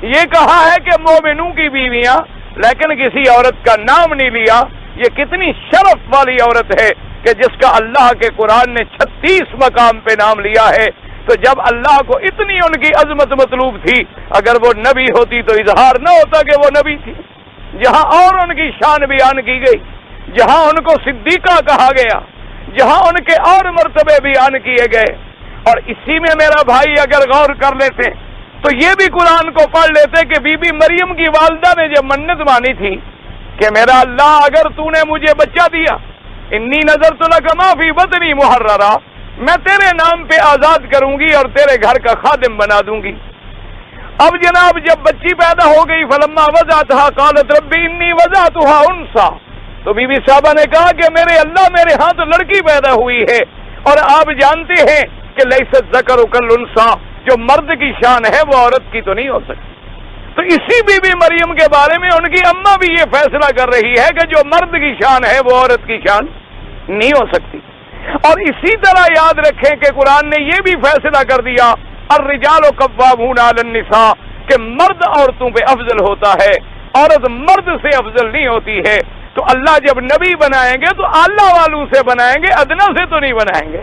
Speaker 1: یہ کہا ہے کہ مومنوں کی بیویاں، لیکن کسی عورت کا نام نہیں لیا. یہ کتنی شرف والی عورت ہے کہ جس کا اللہ کے قرآن نے 36 مقام پہ نام لیا ہے. تو جب اللہ کو اتنی ان کی عظمت مطلوب تھی، اگر وہ نبی ہوتی تو اظہار نہ ہوتا کہ وہ نبی تھی. جہاں اور ان کی شان بیان کی گئی، جہاں ان کو صدیقہ کہا گیا، جہاں ان کے اور مرتبے بیان کیے گئے. اور اسی میں میرا بھائی اگر غور کر لیتے تو یہ بھی قرآن کو پڑھ لیتے کہ بی بی مریم کی والدہ نے جب منت مانی تھی کہ میرا اللہ اگر تو نے مجھے بچہ دیا، انی نظرت لک ما فی بطنی محررا، میں تیرے نام پہ آزاد کروں گی اور تیرے گھر کا خادم بنا دوں گی. اب جناب جب بچی پیدا ہو گئی فلما وضعتها قالت ربی انی وضعتها انثى، تو بی بی صاحبہ نے کہا کہ میرے اللہ میرے ہاں تو لڑکی پیدا ہوئی ہے. اور آپ جانتے ہیں کہ لیست ذکر کالانثی، جو مرد کی شان ہے وہ عورت کی تو نہیں ہو سکتی. تو اسی بی بی مریم کے بارے میں ان کی اماں بھی یہ فیصلہ کر رہی ہے کہ جو مرد کی شان ہے وہ عورت کی شان نہیں ہو سکتی. اور اسی طرح یاد رکھیں کہ قرآن نے یہ بھی فیصلہ کر دیا الرجال قوامون علی النساء، کہ مرد عورتوں پہ افضل ہوتا ہے، عورت مرد سے افضل نہیں ہوتی ہے. تو اللہ جب نبی بنائیں گے تو اعلیٰ والوں سے بنائیں گے، ادنا سے تو نہیں بنائیں گے.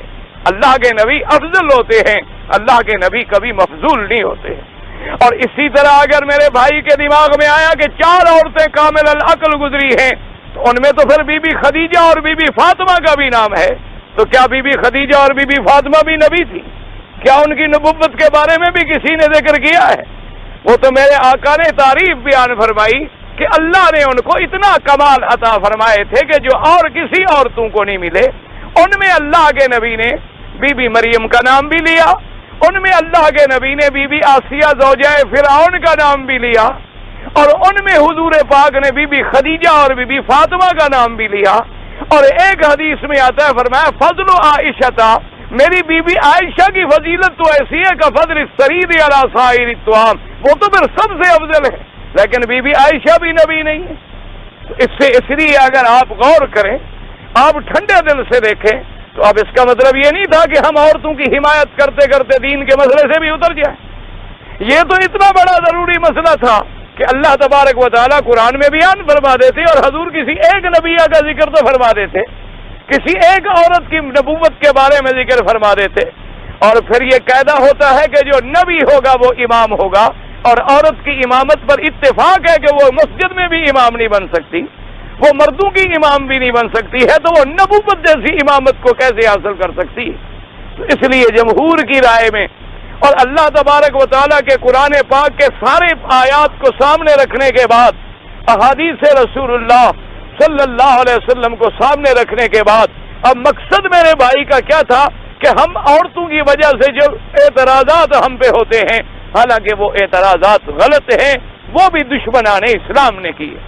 Speaker 1: اللہ کے نبی افضل ہوتے ہیں، اللہ کے نبی کبھی مفضول نہیں ہوتے ہیں. اور اسی طرح اگر میرے بھائی کے دماغ میں آیا کہ 4 عورتیں کامل العقل گزری ہیں، تو ان میں تو پھر بی بی خدیجہ اور بی بی فاطمہ کا بھی نام ہے. تو کیا بی بی خدیجہ اور بی بی فاطمہ بھی نبی تھی؟ کیا ان کی نبوت کے بارے میں بھی کسی نے ذکر کیا ہے؟ وہ تو میرے آقا نے تعریف بیان فرمائی کہ اللہ نے ان کو اتنا کمال عطا فرمائے تھے کہ جو اور کسی عورتوں کو نہیں ملے. ان میں اللہ کے نبی نے بی بی مریم کا نام بھی لیا, ان میں اللہ کے نبی نے بی بی آسیہ زوجہ فرعون کا نام بھی لیا, اور ان میں حضور پاک نے بی بی خدیجہ اور بی بی فاطمہ کا نام بھی لیا. اور ایک حدیث میں آتا ہے, فرمایا فضل عائشہ, میری بی بی عائشہ کی فضیلت تو ایسی ہے کہ فضل السرید علی سائر الطعام, وہ تو پھر سب سے افضل ہے, لیکن بی بی عائشہ بھی نبی نہیں ہے. اس لیے اگر آپ غور کریں, آپ ٹھنڈے دل سے دیکھیں, تو اب اس کا مطلب یہ نہیں تھا کہ ہم عورتوں کی حمایت کرتے کرتے دین کے مسئلے سے بھی اتر جائیں. یہ تو اتنا بڑا ضروری مسئلہ تھا کہ اللہ تبارک و تعالیٰ قرآن میں بیان فرما دیتے, اور حضور کسی ایک نبیہ کا ذکر تو فرما دیتے, کسی ایک عورت کی نبوت کے بارے میں ذکر فرما دیتے, اور پھر یہ قاعدہ ہوتا ہے کہ جو نبی ہوگا وہ امام ہوگا, اور عورت کی امامت پر اتفاق ہے کہ وہ مسجد میں بھی امام نہیں بن سکتی, وہ مردوں کی امام بھی نہیں بن سکتی ہے, تو وہ نبوت جیسی امامت کو کیسے حاصل کر سکتی ہے. تو اس لیے جمہور کی رائے میں اور اللہ تبارک و تعالیٰ کے قرآن پاک کے سارے آیات کو سامنے رکھنے کے بعد, احادیث رسول اللہ صلی اللہ علیہ وسلم کو سامنے رکھنے کے بعد, اب مقصد میرے بھائی کا کیا تھا کہ ہم عورتوں کی وجہ سے جو اعتراضات ہم پہ ہوتے ہیں, حالانکہ وہ اعتراضات غلط ہیں, وہ بھی دشمنان اسلام نے کیے.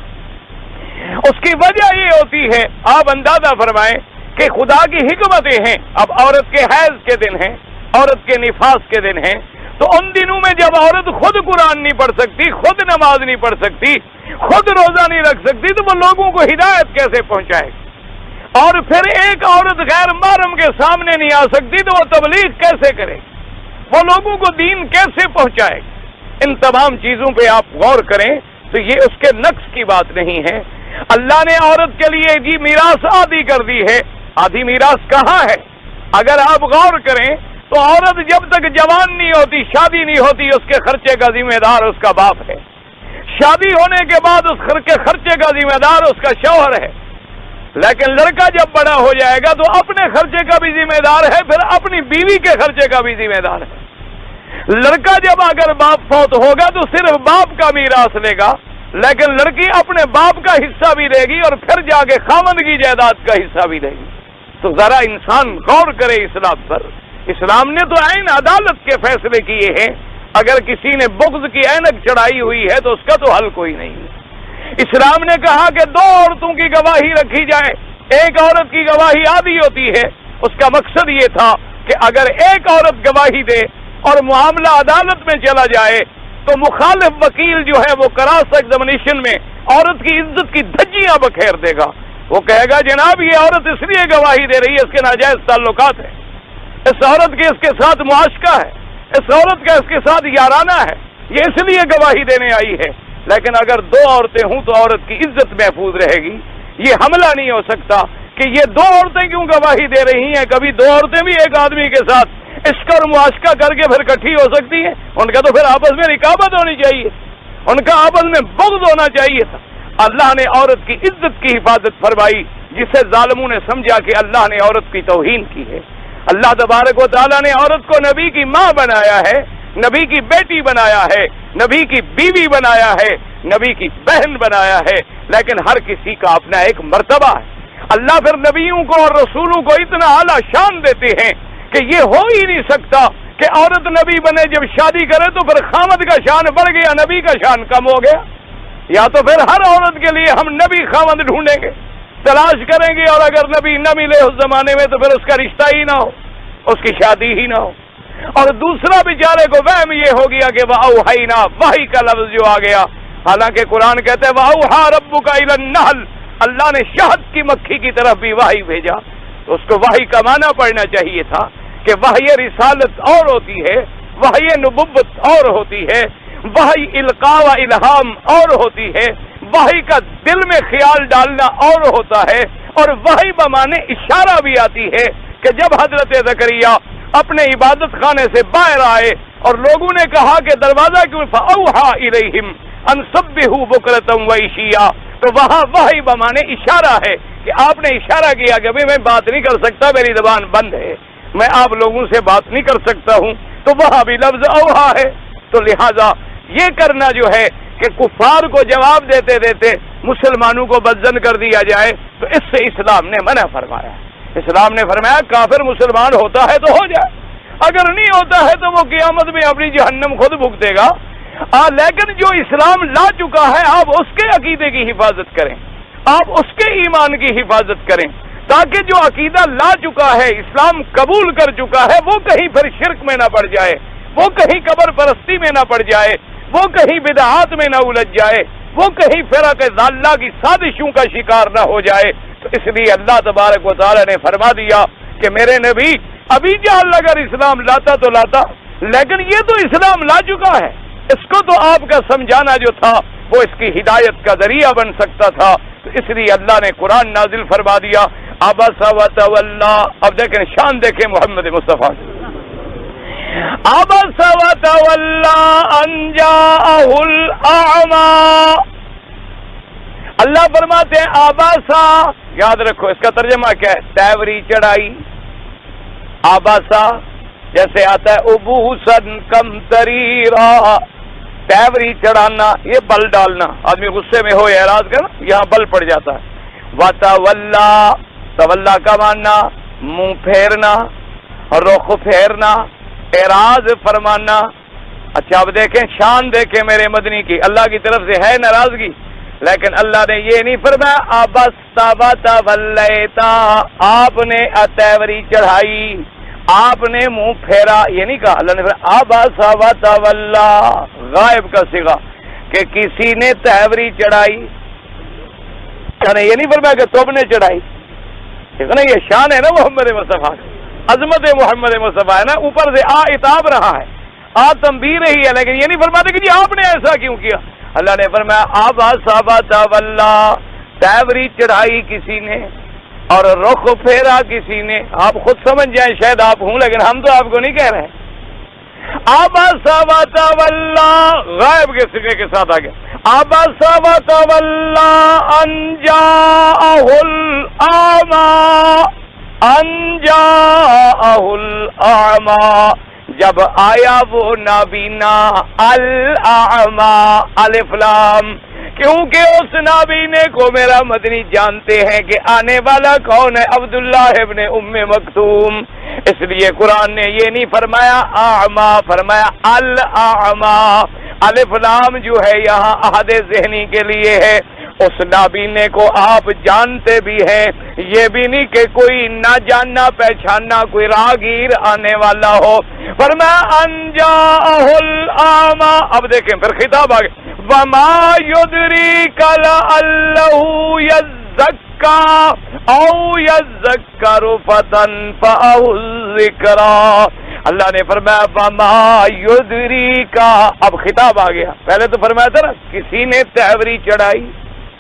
Speaker 1: اس کی وجہ یہ ہوتی ہے, آپ اندازہ فرمائیں کہ خدا کی حکمتیں ہیں. اب عورت کے حیض کے دن ہیں, عورت کے نفاس کے دن ہیں, تو ان دنوں میں جب عورت خود قرآن نہیں پڑھ سکتی, خود نماز نہیں پڑھ سکتی, خود روزہ نہیں رکھ سکتی, تو وہ لوگوں کو ہدایت کیسے پہنچائے گی؟ اور پھر ایک عورت غیر محرم کے سامنے نہیں آ سکتی تو وہ تبلیغ کیسے کرے گی؟ وہ لوگوں کو دین کیسے پہنچائے گی؟ ان تمام چیزوں پہ آپ غور کریں تو یہ اس کے نقص کی بات نہیں ہے. اللہ نے عورت کے لیے جی میراث آدھی کر دی ہے. آدھی میراث کہاں ہے؟ اگر آپ غور کریں تو عورت جب تک جوان نہیں ہوتی, شادی نہیں ہوتی, اس کے خرچے کا ذمہ دار اس کا باپ ہے. شادی ہونے کے بعد اس کے خرچے کا ذمہ دار اس کا شوہر ہے. لیکن لڑکا جب بڑا ہو جائے گا تو اپنے خرچے کا بھی ذمہ دار ہے, پھر اپنی بیوی کے خرچے کا بھی ذمہ دار ہے. لڑکا جب اگر باپ فوت ہوگا تو صرف باپ کا میراث لے گا, لیکن لڑکی اپنے باپ کا حصہ بھی لے گی, اور پھر جا کے خاوند کی جائیداد کا حصہ بھی لے گی. تو ذرا انسان غور کرے اسلام پر. اسلام نے تو عین عدالت کے فیصلے کیے ہیں. اگر کسی نے بغض کی اینک چڑھائی ہوئی ہے تو اس کا تو حل کوئی نہیں ہے. اسلام نے کہا کہ دو عورتوں کی گواہی رکھی جائے, ایک عورت کی گواہی آدھی ہوتی ہے. اس کا مقصد یہ تھا کہ اگر ایک عورت گواہی دے اور معاملہ عدالت میں چلا جائے تو مخالف وکیل جو ہے وہ کراس ایگزامینیشن میں عورت کی عزت کی دھجیاں بکھیر دے گا. وہ کہے گا جناب یہ عورت اس لیے گواہی دے رہی ہے, اس کے ناجائز تعلقات ہیں, اس عورت کے اس کے ساتھ معاشقہ ہے, اس عورت کا اس کے ساتھ یارانہ ہے, یہ اس لیے گواہی دینے آئی ہے. لیکن اگر دو عورتیں ہوں تو عورت کی عزت محفوظ رہے گی. یہ حملہ نہیں ہو سکتا کہ یہ دو عورتیں کیوں گواہی دے رہی ہیں. کبھی دو عورتیں بھی ایک آدمی کے ساتھ عشق اور معاشقہ کر کے پھر اکٹھی ہو سکتی ہیں. ان کا تو پھر آپس میں رقابت ہونی چاہیے, ان کا آپس میں بغض ہونا چاہیے تھا. اللہ نے عورت کی عزت کی حفاظت فرمائی, جسے ظالموں نے سمجھا کہ اللہ نے عورت کی توہین کی ہے. اللہ تبارک و تعالیٰ نے عورت کو نبی کی ماں بنایا ہے, نبی کی بیٹی بنایا ہے, نبی کی بیوی بنایا ہے, نبی کی بہن بنایا ہے. لیکن ہر کسی کا اپنا ایک مرتبہ ہے. اللہ پھر نبیوں کو اور رسولوں کو اتنا اعلیٰ شان دیتے ہیں کہ یہ ہو ہی نہیں سکتا کہ عورت نبی بنے, جب شادی کرے تو پھر خامد کا شان بڑھ گیا, نبی کا شان کم ہو گیا. یا تو پھر ہر عورت کے لیے ہم نبی خامد ڈھونڈیں گے, تلاش کریں گے, اور اگر نبی نہ ملے اس زمانے میں تو پھر اس کا رشتہ ہی نہ ہو, اس کی شادی ہی نہ ہو. اور دوسرا بیچارے کو وہم یہ ہو گیا کہ وَأَوْحَيْنَا, وحی کا لفظ جو آ گیا, حالانکہ قرآن کہتے ہیں وَأَوْحَىٰ رَبُّكَ إِلَى النَّحْلِ, اللہ نے شہد کی مکھی کی طرف بھی وحی بھیجا. تو اس کو وحی کا معنی پڑھنا چاہیے تھا کہ وحی رسالت اور ہوتی ہے, وحی نبوت اور ہوتی ہے, وحی القاء و الہام اور ہوتی ہے, وحی کا دل میں خیال ڈالنا اور ہوتا ہے, اور وحی بمانے اشارہ بھی آتی ہے کہ جب حضرت زکریا اپنے عبادت خانے سے باہر آئے اور لوگوں نے کہا کہ دروازہ کیوں, فَأَوْحَىٰ إِلَيْهِمْ أَن سَبِّحُوا بُكْرَةً وَعَشِيًّا, تو وہاں وحی بمانے اشارہ ہے کہ آپ نے اشارہ کیا کہ ابھی میں بات نہیں کر سکتا, میری زبان بند ہے, میں آپ لوگوں سے بات نہیں کر سکتا ہوں. تو وہاں بھی لفظ اوحا ہے. تو لہذا یہ کرنا جو ہے کہ کفار کو جواب دیتے دیتے مسلمانوں کو بدزن کر دیا جائے، تو اس سے اسلام نے منع فرمایا۔ اسلام نے فرمایا کافر مسلمان ہوتا ہے تو ہو جائے، اگر نہیں ہوتا ہے تو وہ قیامت میں اپنی جہنم خود بھگتے گا۔ لیکن جو اسلام لا چکا ہے آپ اس کے عقیدے کی حفاظت کریں، آپ اس کے ایمان کی حفاظت کریں، تاکہ جو عقیدہ لا چکا ہے، اسلام قبول کر چکا ہے، وہ کہیں پھر شرک میں نہ پڑ جائے، وہ کہیں قبر پرستی میں نہ پڑ جائے، وہ کہیں بدعات میں نہ الجھ جائے، وہ کہیں فرق ضالہ کی سازشوں کا شکار نہ ہو جائے۔ تو اس لیے اللہ تبارک و تعالی نے فرما دیا کہ میرے نبی ابھی جہل اگر اسلام لاتا تو لاتا، لیکن یہ تو اسلام لا چکا ہے، اس کو تو آپ کا سمجھانا جو تھا وہ اس کی ہدایت کا ذریعہ بن سکتا تھا۔ تو اس لیے اللہ نے قرآن نازل فرما دیا عبس وتولی۔ اب دیکھیں شان دیکھیں محمد مصطفیٰ، عبس وتولی ان جاءہ الاعمی۔ اللہ فرماتے ہیں آباسا، یاد رکھو اس کا ترجمہ کیا ہے، تیوری چڑھائی۔ آباسا جیسے آتا ہے ابوسن کم تریرا، تیوری چڑھانا، یہ بل ڈالنا، آدمی غصے میں ہو اعراض کرنا یہاں بل پڑ جاتا ہے۔ وتولا، تولا کا ماننا منہ پھیرنا، رخ پھیرنا، اعراض فرمانا۔ اچھا اب دیکھیں شان دیکھیں میرے مدنی کی، اللہ کی طرف سے ہے ناراضگی، لیکن اللہ نے یہ نہیں فرمایا ابستا وتولیتا، آپ نے تیوری چڑھائی، آپ نے منہ پھیرا، یہ نہیں کہا۔ اللہ نے فرمایا ابسا وتولی، غائب کا صیغہ کہ کسی نے تیوری چڑھائی، یہ نہیں فرمایا کہ تم نے چڑھائی، ٹھیک نا، یہ شان ہے نا محمد مصطفیٰ، عظمت محمد مصطفیٰ ہے نا، اوپر سے اتاب رہا ہے، تنبیہ رہی ہے، لیکن یہ نہیں فرماتے کہ جی آپ نے ایسا کیوں کیا۔ اللہ نے فرمایا ابسا وتولی، تیوری چڑھائی کسی نے اور رخ پھیرا کسی نے۔ آپ خود سمجھ جائیں، شاید آپ ہوں لیکن ہم تو آپ کو نہیں کہہ رہے۔ ابسا وتولی غائب کے صیغے کے ساتھ آ گیا، ابسا وتولی ان جاءہ الاعمی، ان جاءہ الاعمی، جب آیا وہ نابینا، الاعمی الف لام، کیونکہ اس نابینے کو میرا مدنی جانتے ہیں کہ آنے والا کون ہے، عبداللہ ابن ام مکتوم، اس لیے قرآن نے یہ نہیں فرمایا اعمی، فرمایا الاعمی۔ الف لام جو ہے یہاں احد ذہنی کے لیے ہے، اس نابینے کو آپ جانتے بھی ہیں، یہ بھی نہیں کہ کوئی نہ جاننا پہچاننا کوئی راہگیر آنے والا ہو۔ فرمایا ان جاءہ الاعمی، اب دیکھیں پھر خطاب آگے، وما یدریک لعلہ یزکا او یذکر فتنفعہ الذکریٰ۔ اللہ نے فرمایا وما یدریک، اب خطاب آ گیا، پہلے تو فرمایا تھا نا کسی نے تیوری چڑھائی،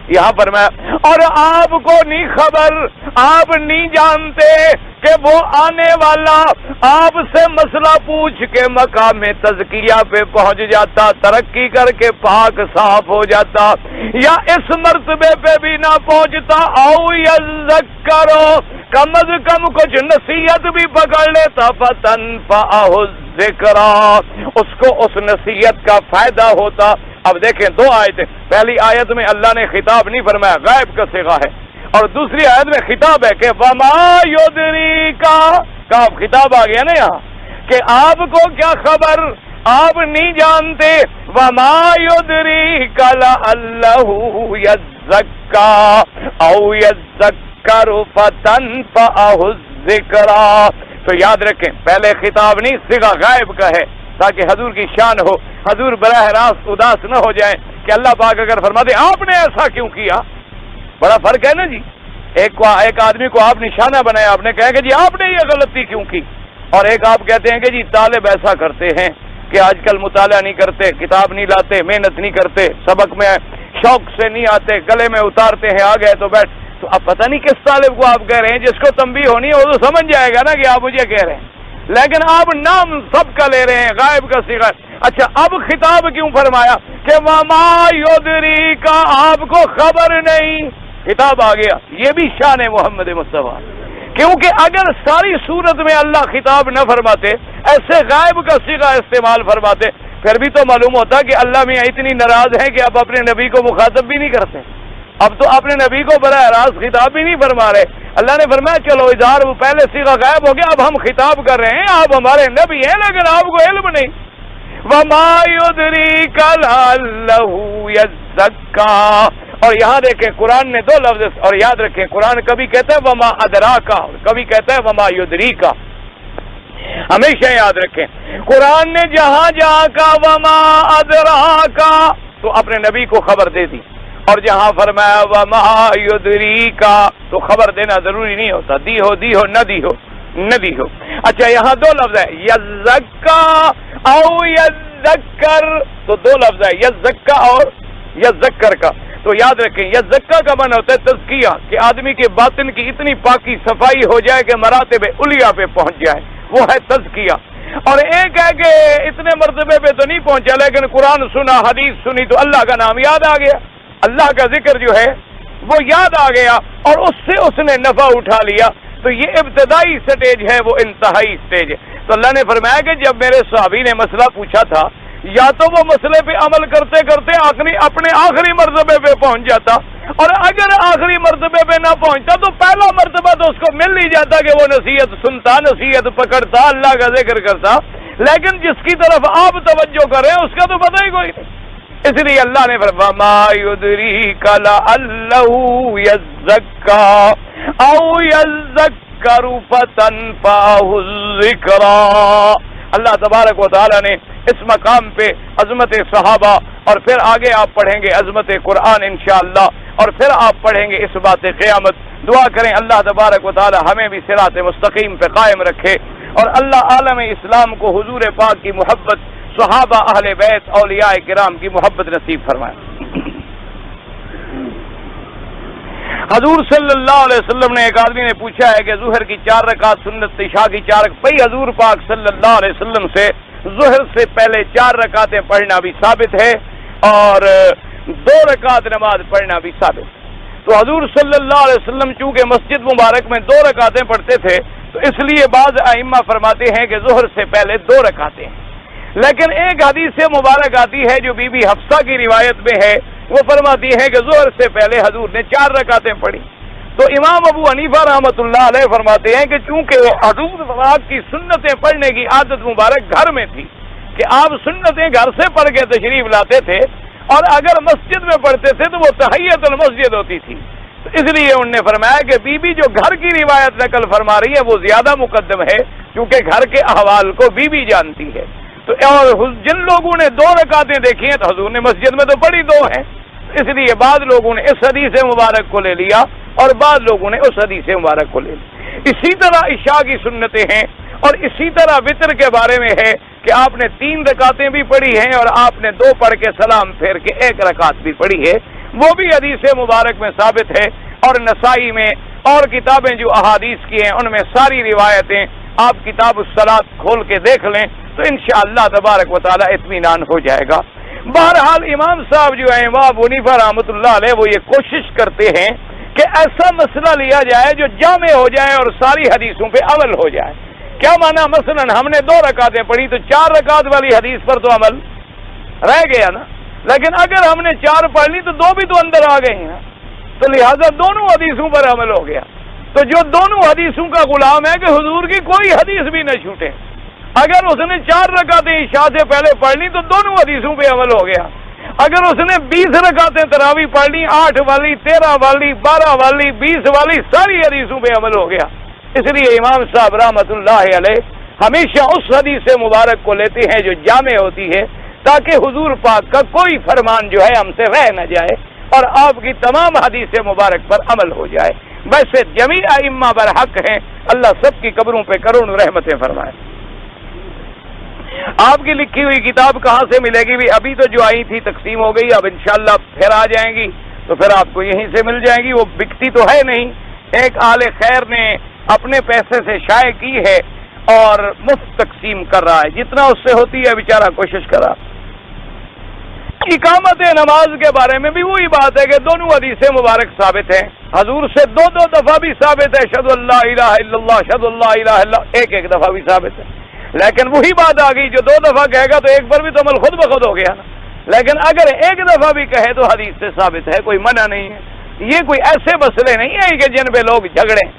Speaker 1: یہاں فرمایا اور آپ کو نہیں خبر، آپ نہیں جانتے کہ وہ آنے والا آپ سے مسئلہ پوچھ کے مقام تزکیہ پہ پہنچ جاتا، ترقی کر کے پاک صاف ہو جاتا، یا اس مرتبے پہ بھی نہ پہنچتا، او یذکر، کم از کم کچھ نصیحت بھی پکڑ لیتا، فتنفعہ الذکریٰ، اس کو اس نصیحت کا فائدہ ہوتا۔ اب دیکھیں دو آیتیں، پہلی آیت میں اللہ نے خطاب نہیں فرمایا، غائب کا صیغہ ہے، اور دوسری آیت میں خطاب ہے کہ وما یدریکا، کا خطاب آ گیا نا یہاں کہ آپ کو کیا خبر، آپ نہیں جانتے، وما یدریک لعلہ یزکا او یذکر فتنفعہ الذکریٰ۔ تو یاد رکھیں پہلے خطاب نہیں، صیغہ غائب کا ہے تاکہ حضور کی شان ہو، حضور براہ راست اداس نہ ہو جائیں کہ اللہ پاک اگر فرماتے آپ نے ایسا کیوں کیا، بڑا فرق ہے نا جی، ایک آدمی کو آپ نشانہ بنایا، آپ نے کہا کہ جی آپ نے یہ غلطی کیوں کی، اور ایک آپ کہتے ہیں کہ جی طالب ایسا کرتے ہیں کہ آج کل مطالعہ نہیں کرتے، کتاب نہیں لاتے، محنت نہیں کرتے، سبق میں شوق سے نہیں آتے، گلے میں اتارتے ہیں، آ گئے تو بیٹھ۔ تو اب پتہ نہیں کس طالب کو آپ کہہ رہے ہیں، جس کو تنبیہ ہونی ہے وہ تو سمجھ جائے گا نا کہ آپ مجھے کہہ رہے ہیں، لیکن آپ نام سب کا لے رہے ہیں، غائب کا صیغہ۔ اچھا اب خطاب کیوں فرمایا کہ وما یدریک، آپ کو خبر نہیں، خطاب آ گیا، یہ بھی شان ہے محمد مصطفیٰ، کیونکہ اگر ساری صورت میں اللہ خطاب نہ فرماتے، ایسے غائب کا صیغہ استعمال فرماتے پھر بھی تو معلوم ہوتا کہ اللہ میاں اتنی ناراض ہیں کہ اب اپنے نبی کو مخاطب بھی نہیں کرتے، اب تو اپنے نبی کو براہ راست خطاب بھی نہیں فرما رہے۔ اللہ نے فرمایا چلو اظہار وہ پہلے صیغہ غائب ہو گیا، اب ہم خطاب کر رہے ہیں، آپ ہمارے نبی ہیں لیکن آپ کو علم نہیں۔ وَمَا يُدْرِيكَ لَعَلَّهُ يَزَّكَّىٰ، اور یہاں دیکھیں قرآن نے دو لفظ، اور یاد رکھیں قرآن کبھی کہتا ہے وَمَا أَدْرَاكَ، کبھی کہتا ہے وَمَا يُدْرِيكَ، ہمیشہ یاد رکھیں قرآن نے جہاں جہاں کا وَمَا أَدْرَاكَ تو اپنے نبی کو خبر دے دی، اور جہاں فرمایا وَمَا يُدْرِيكَ تو خبر دینا ضروری نہیں ہوتا، دی ہو نہ دی ہو۔ اچھا یہاں دو لفظ ہے یزکا او یذکر، تو دو لفظ ہے یزکا اور یذکر کا، تو یاد رکھیں یزکا کا معنی ہوتا ہے تزکیہ، کہ آدمی کے باطن کی اتنی پاکی صفائی ہو جائے کہ مراتب علیٰ پہ پہنچ جائے، وہ ہے تزکیہ۔ اور ایک ہے کہ اتنے مرتبے پہ تو نہیں پہنچا لیکن قرآن سنا، حدیث سنی تو اللہ کا نام یاد آ گیا، اللہ کا ذکر جو ہے وہ یاد آ گیا اور اس سے اس نے نفع اٹھا لیا، تو یہ ابتدائی سٹیج ہے، وہ انتہائی سٹیج ہے۔ تو اللہ نے فرمایا کہ جب میرے صحابی نے مسئلہ پوچھا تھا، یا تو وہ مسئلے پہ عمل کرتے کرتے اپنے آخری مرتبے پہ پہنچ جاتا، اور اگر آخری مرتبے پہ نہ پہنچتا تو پہلا مرتبہ تو اس کو مل نہیں جاتا کہ وہ نصیحت سنتا، نصیحت پکڑتا، اللہ کا ذکر کرتا، لیکن جس کی طرف آپ توجہ کر رہے ہیں اس کا تو پتہ ہی کوئی نہیں۔ اس لیے اللہ نے فرمایا وَمَا يُدْرِيكَ لَعَلَّهُ يَزَّكَّىٰ أَوْ يَذَّكَّرُ فَتَنفَعَهُ الذِّكْرَىٰ۔ اللہ تبارک و تعالیٰ نے اس مقام پہ عظمت صحابہ، اور پھر آگے آپ پڑھیں گے عظمت قرآن انشاءاللہ، اور پھر آپ پڑھیں گے اس بات قیامت۔ دعا کریں اللہ تبارک و تعالیٰ ہمیں بھی صراط مستقیم پہ قائم رکھے، اور اللہ عالم اسلام کو حضور پاک کی محبت، صحابہ، اہل بیت، اولیاء کرام کی محبت نصیب فرمائے۔ حضور صلی اللہ علیہ وسلم نے، ایک آدمی نے پوچھا ہے کہ ظہر کی 4 رکعت سنت، عشاء کی 4 رکعت، بھئی حضور پاک صلی اللہ علیہ وسلم سے ظہر سے پہلے 4 رکعتیں پڑھنا بھی ثابت ہے اور 2 رکعت نماز پڑھنا بھی ثابت ہے۔ تو حضور صلی اللہ علیہ وسلم چونکہ مسجد مبارک میں 2 رکعتیں پڑھتے تھے، تو اس لیے بعض ائمہ فرماتے ہیں کہ ظہر سے پہلے 2 رکعتیں ہیں، لیکن ایک حدیث مبارک آتی ہے جو بی بی حفصہ کی روایت میں ہے، وہ فرماتی ہے کہ ظہر سے پہلے حضور نے 4 رکعتیں پڑھی۔ تو امام ابو حنیفہ رحمۃ اللہ علیہ فرماتے ہیں کہ چونکہ حضور پاک کی سنتیں پڑھنے کی عادت مبارک گھر میں تھی، کہ آپ سنتیں گھر سے پڑھ کے تشریف لاتے تھے، اور اگر مسجد میں پڑھتے تھے تو وہ تحیۃ المسجد ہوتی تھی، تو اس لیے انہوں نے فرمایا کہ بی بی جو گھر کی روایت نقل فرما رہی ہے وہ زیادہ مقدم ہے، کیونکہ گھر کے احوال کو بی بی جانتی ہے۔ تو اور جن لوگوں نے 2 رکعتیں دیکھی ہیں تو حضور نے مسجد میں تو پڑھی 2 ہیں، اس لیے بعض لوگوں نے اس حدیث مبارک کو لے لیا اور بعض لوگوں نے اس حدیث مبارک کو لے لیا۔ اسی طرح عشاء کی سنتیں ہیں، اور اسی طرح وطر کے بارے میں ہے کہ آپ نے 3 رکعتیں بھی پڑھی ہیں اور آپ نے 2 پڑھ کے سلام پھیر کے 1 رکعت بھی پڑھی ہے، وہ بھی حدیث مبارک میں ثابت ہے۔ اور نسائی میں اور کتابیں جو احادیث کی ہیں ان میں ساری روایتیں آپ کتاب الصلاۃ کھول کے دیکھ لیں تو انشاءاللہ تبارک و تعالی اطمینان ہو جائے گا۔ بہرحال امام صاحب جو ہیں امام ابو حنیفہ رحمۃ اللہ علیہ وہ یہ کوشش کرتے ہیں کہ ایسا مسئلہ لیا جائے جو جامع ہو جائے اور ساری حدیثوں پہ عمل ہو جائے۔ کیا معنی؟ مثلا ہم نے 2 رکعتیں پڑھی تو 4 رکعت والی حدیث پر تو عمل رہ گیا نا، لیکن اگر ہم نے 4 پڑھ لی تو 2 بھی تو اندر آ گئی ہیں، تو لہذا دونوں حدیثوں پر عمل ہو گیا۔ تو جو دونوں حدیثوں کا غلام ہے کہ حضور کی کوئی حدیث بھی نہ چھوٹے، اگر اس نے 4 رکعتیں عشاء سے پہلے پڑھ لی تو دونوں حدیثوں پہ عمل ہو گیا۔ اگر اس نے 20 رکعتیں تراویح پڑھ لی، 8 والی، 13 والی، 12 والی، 20 والی، ساری حدیثوں پہ عمل ہو گیا۔ اس لیے امام صاحب رحمۃ اللہ علیہ ہمیشہ اس حدیث مبارک کو لیتے ہیں جو جامع ہوتی ہے، تاکہ حضور پاک کا کوئی فرمان جو ہے ہم سے رہ نہ جائے اور آپ کی تمام حدیث مبارک پر عمل ہو جائے۔ ویسے جمیع ائمہ برحق ہیں، اللہ سب کی قبروں پہ کروڑوں رحمتیں فرمائے۔ آپ کی لکھی ہوئی کتاب کہاں سے ملے گی؟ بھی ابھی تو جو آئی تھی تقسیم ہو گئی، اب انشاءاللہ پھر آ جائیں گی تو پھر آپ کو یہیں سے مل جائیں گی، وہ بکتی تو ہے نہیں۔ ایک اہل خیر نے اپنے پیسے سے شائع کی ہے اور مفت تقسیم کر رہا ہے، جتنا اس سے ہوتی ہے بیچارہ کوشش کر رہا۔ اقامت نماز کے بارے میں بھی وہی بات ہے کہ دونوں حدیثیں مبارک ثابت ہیں، حضور سے 2 دفعہ بھی ثابت ہے، اشہد ان لا الہ الا اللہ، اشہد ان لا الہ الا اللہ، ایک دفعہ بھی ثابت ہے۔ لیکن وہی بات آ گئی، جو 2 دفعہ کہے گا تو ایک پر بھی تو عمل خود بخود ہو گیا نا، لیکن اگر ایک دفعہ بھی کہے تو حدیث سے ثابت ہے، کوئی منع نہیں ہے۔ یہ کوئی ایسے مسئلے نہیں ہیں کہ جن پہ لوگ جھگڑیں۔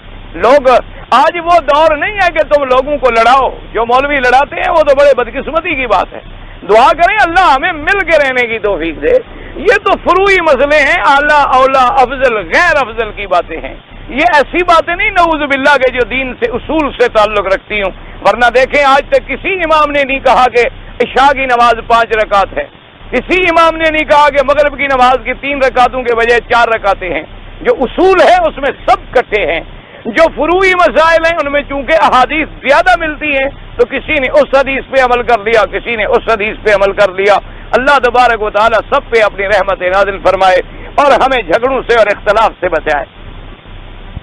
Speaker 1: لوگ آج وہ دور نہیں ہے کہ تم لوگوں کو لڑاؤ، جو مولوی لڑاتے ہیں وہ تو بڑے بدقسمتی کی بات ہے۔ دعا کریں اللہ ہمیں مل کے رہنے کی توفیق دے۔ یہ تو فروعی مسئلے ہیں، اعلیٰ اولا افضل غیر افضل کی باتیں ہیں، یہ ایسی باتیں نہیں نعوذ باللہ کے جو دین سے اصول سے تعلق رکھتی ہوں۔ ورنہ دیکھیں آج تک کسی امام نے نہیں کہا کہ عشاء کی نماز 5 رکعت ہے، کسی امام نے نہیں کہا کہ مغرب کی نماز کی 3 رکعتوں کے بجائے 4 رکعتیں ہیں۔ جو اصول ہے اس میں سب کٹھے ہیں، جو فروعی مسائل ہیں ان میں چونکہ احادیث زیادہ ملتی ہیں تو کسی نے اس حدیث پہ عمل کر لیا، کسی نے اس حدیث پہ عمل کر لیا۔ اللہ تبارک و تعالی سب پہ اپنی رحمت نازل فرمائے اور ہمیں جھگڑوں سے اور اختلاف سے بچائے۔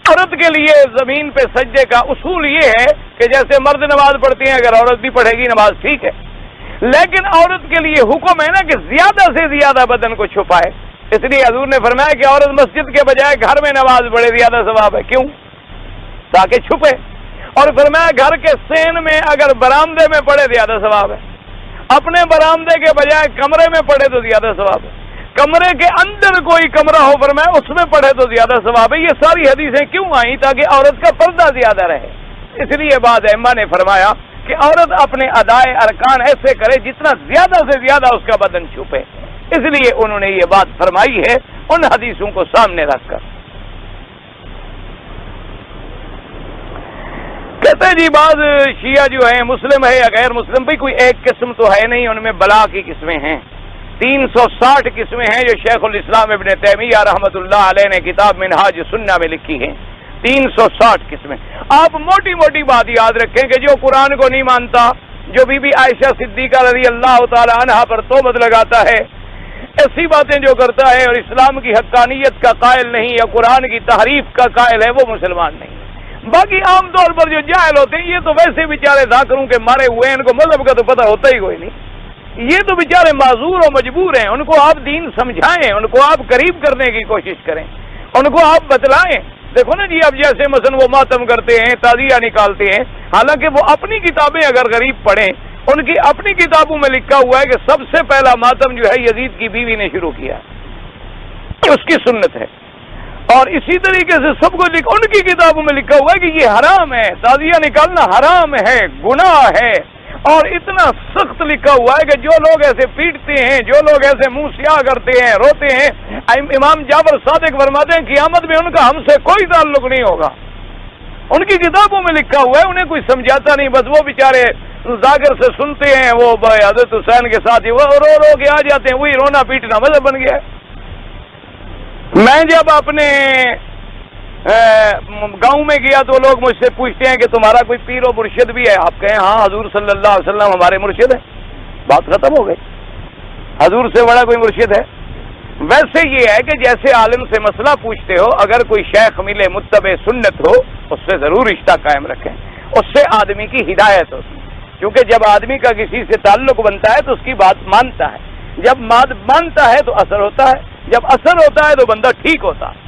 Speaker 1: عورت کے لیے زمین پہ سجدے کا اصول یہ ہے کہ جیسے مرد نماز پڑھتی ہیں اگر عورت بھی پڑھے گی نماز ٹھیک ہے، لیکن عورت کے لیے حکم ہے نا کہ زیادہ سے زیادہ بدن کو چھپائے۔ اس لیے حضور نے فرمایا کہ عورت مسجد کے بجائے گھر میں نماز پڑھے زیادہ ثواب ہے۔ کیوں؟ تاکہ چھپے۔ اور فرمایا گھر کے سین میں اگر برآمدے میں پڑھے زیادہ ثواب ہے، اپنے برآمدے کے بجائے کمرے میں پڑھے تو زیادہ ثواب ہے، کمرے کے اندر کوئی کمرہ ہو فرمایا اس میں پڑھے تو زیادہ ثواب ہے۔ یہ ساری حدیثیں کیوں آئیں؟ تاکہ عورت کا پردہ زیادہ رہے۔ اس لیے بعض ائمہ نے فرمایا کہ عورت اپنے ادائے ارکان ایسے کرے جتنا زیادہ سے زیادہ اس کا بدن چھپے، اس لیے انہوں نے یہ بات فرمائی ہے ان حدیثوں کو سامنے رکھ کر۔ کہتے ہیں جی بعض شیعہ جو ہیں مسلم ہے یا غیر مسلم، بھی کوئی ایک قسم تو ہے نہیں، ان میں بلا کی قسمیں ہیں، 360 قسمیں ہیں جو شیخ الاسلام ابن تیمیہ رحمۃ اللہ علیہ نے کتاب منہاج السنہ میں لکھی ہیں، 360 قسمیں۔ آپ موٹی موٹی بات یاد رکھیں کہ جو قرآن کو نہیں مانتا، جو بی بی عائشہ صدیقہ رضی اللہ تعالی عنہا پر تہمت لگاتا ہے، ایسی باتیں جو کرتا ہے اور اسلام کی حقانیت کا قائل نہیں یا قرآن کی تحریف کا قائل ہے، وہ مسلمان نہیں۔ باقی عام طور پر جو جاہل ہوتے ہیں یہ تو ویسے بیچارے ذاکروں کے مارے ہوئے ہیں، ان کو مذہب کا تو پتہ ہوتا ہی کوئی نہیں، یہ تو بیچارے معذور اور مجبور ہیں، ان کو آپ دین سمجھائیں، ان کو آپ قریب کرنے کی کوشش کریں، ان کو آپ بتلائیں۔ دیکھو نا جی اب جیسے مثلا وہ ماتم کرتے ہیں، تعزیہ نکالتے ہیں، حالانکہ وہ اپنی کتابیں اگر غریب پڑھیں، ان کی اپنی کتابوں میں لکھا ہوا ہے کہ سب سے پہلا ماتم جو ہے یزید کی بیوی نے شروع کیا، اس کی سنت ہے، اور اسی طریقے سے سب کو ان کی کتابوں میں لکھا ہوا ہے کہ یہ حرام ہے، تعزیہ نکالنا حرام ہے، گناہ ہے، اور اتنا سخت لکھا ہوا ہے کہ جو لوگ ایسے پیٹتے ہیں، جو لوگ ایسے منہ سیاہ کرتے ہیں، روتے ہیں، امام جعفر صادق فرماتے ہیں قیامت میں ان کا ہم سے کوئی تعلق نہیں ہوگا۔ ان کی کتابوں میں لکھا ہوا ہے، انہیں کوئی سمجھاتا نہیں، بس وہ بیچارے ذاکر سے سنتے ہیں، وہ حضرت حسین کے ساتھ ہی وہ رو رو کے آ جاتے ہیں، وہی رونا پیٹنا مذہب بن گیا ہے۔ میں جب اپنے گاؤں میں گیا تو لوگ مجھ سے پوچھتے ہیں کہ تمہارا کوئی پیر و مرشد بھی ہے؟ آپ کہیں ہاں حضور صلی اللہ علیہ وسلم ہمارے مرشد ہے، بات ختم ہو گئی، حضور سے بڑا کوئی مرشد ہے؟ ویسے یہ ہے کہ جیسے عالم سے مسئلہ پوچھتے ہو، اگر کوئی شیخ ملے متبع سنت ہو اس سے ضرور رشتہ قائم رکھیں، اس سے آدمی کی ہدایت ہوتی ہے، کیونکہ جب آدمی کا کسی سے تعلق بنتا ہے تو اس کی بات مانتا ہے، جب مانتا ہے تو اثر ہوتا ہے، جب اثر ہوتا ہے تو بندہ ٹھیک ہوتا ہے۔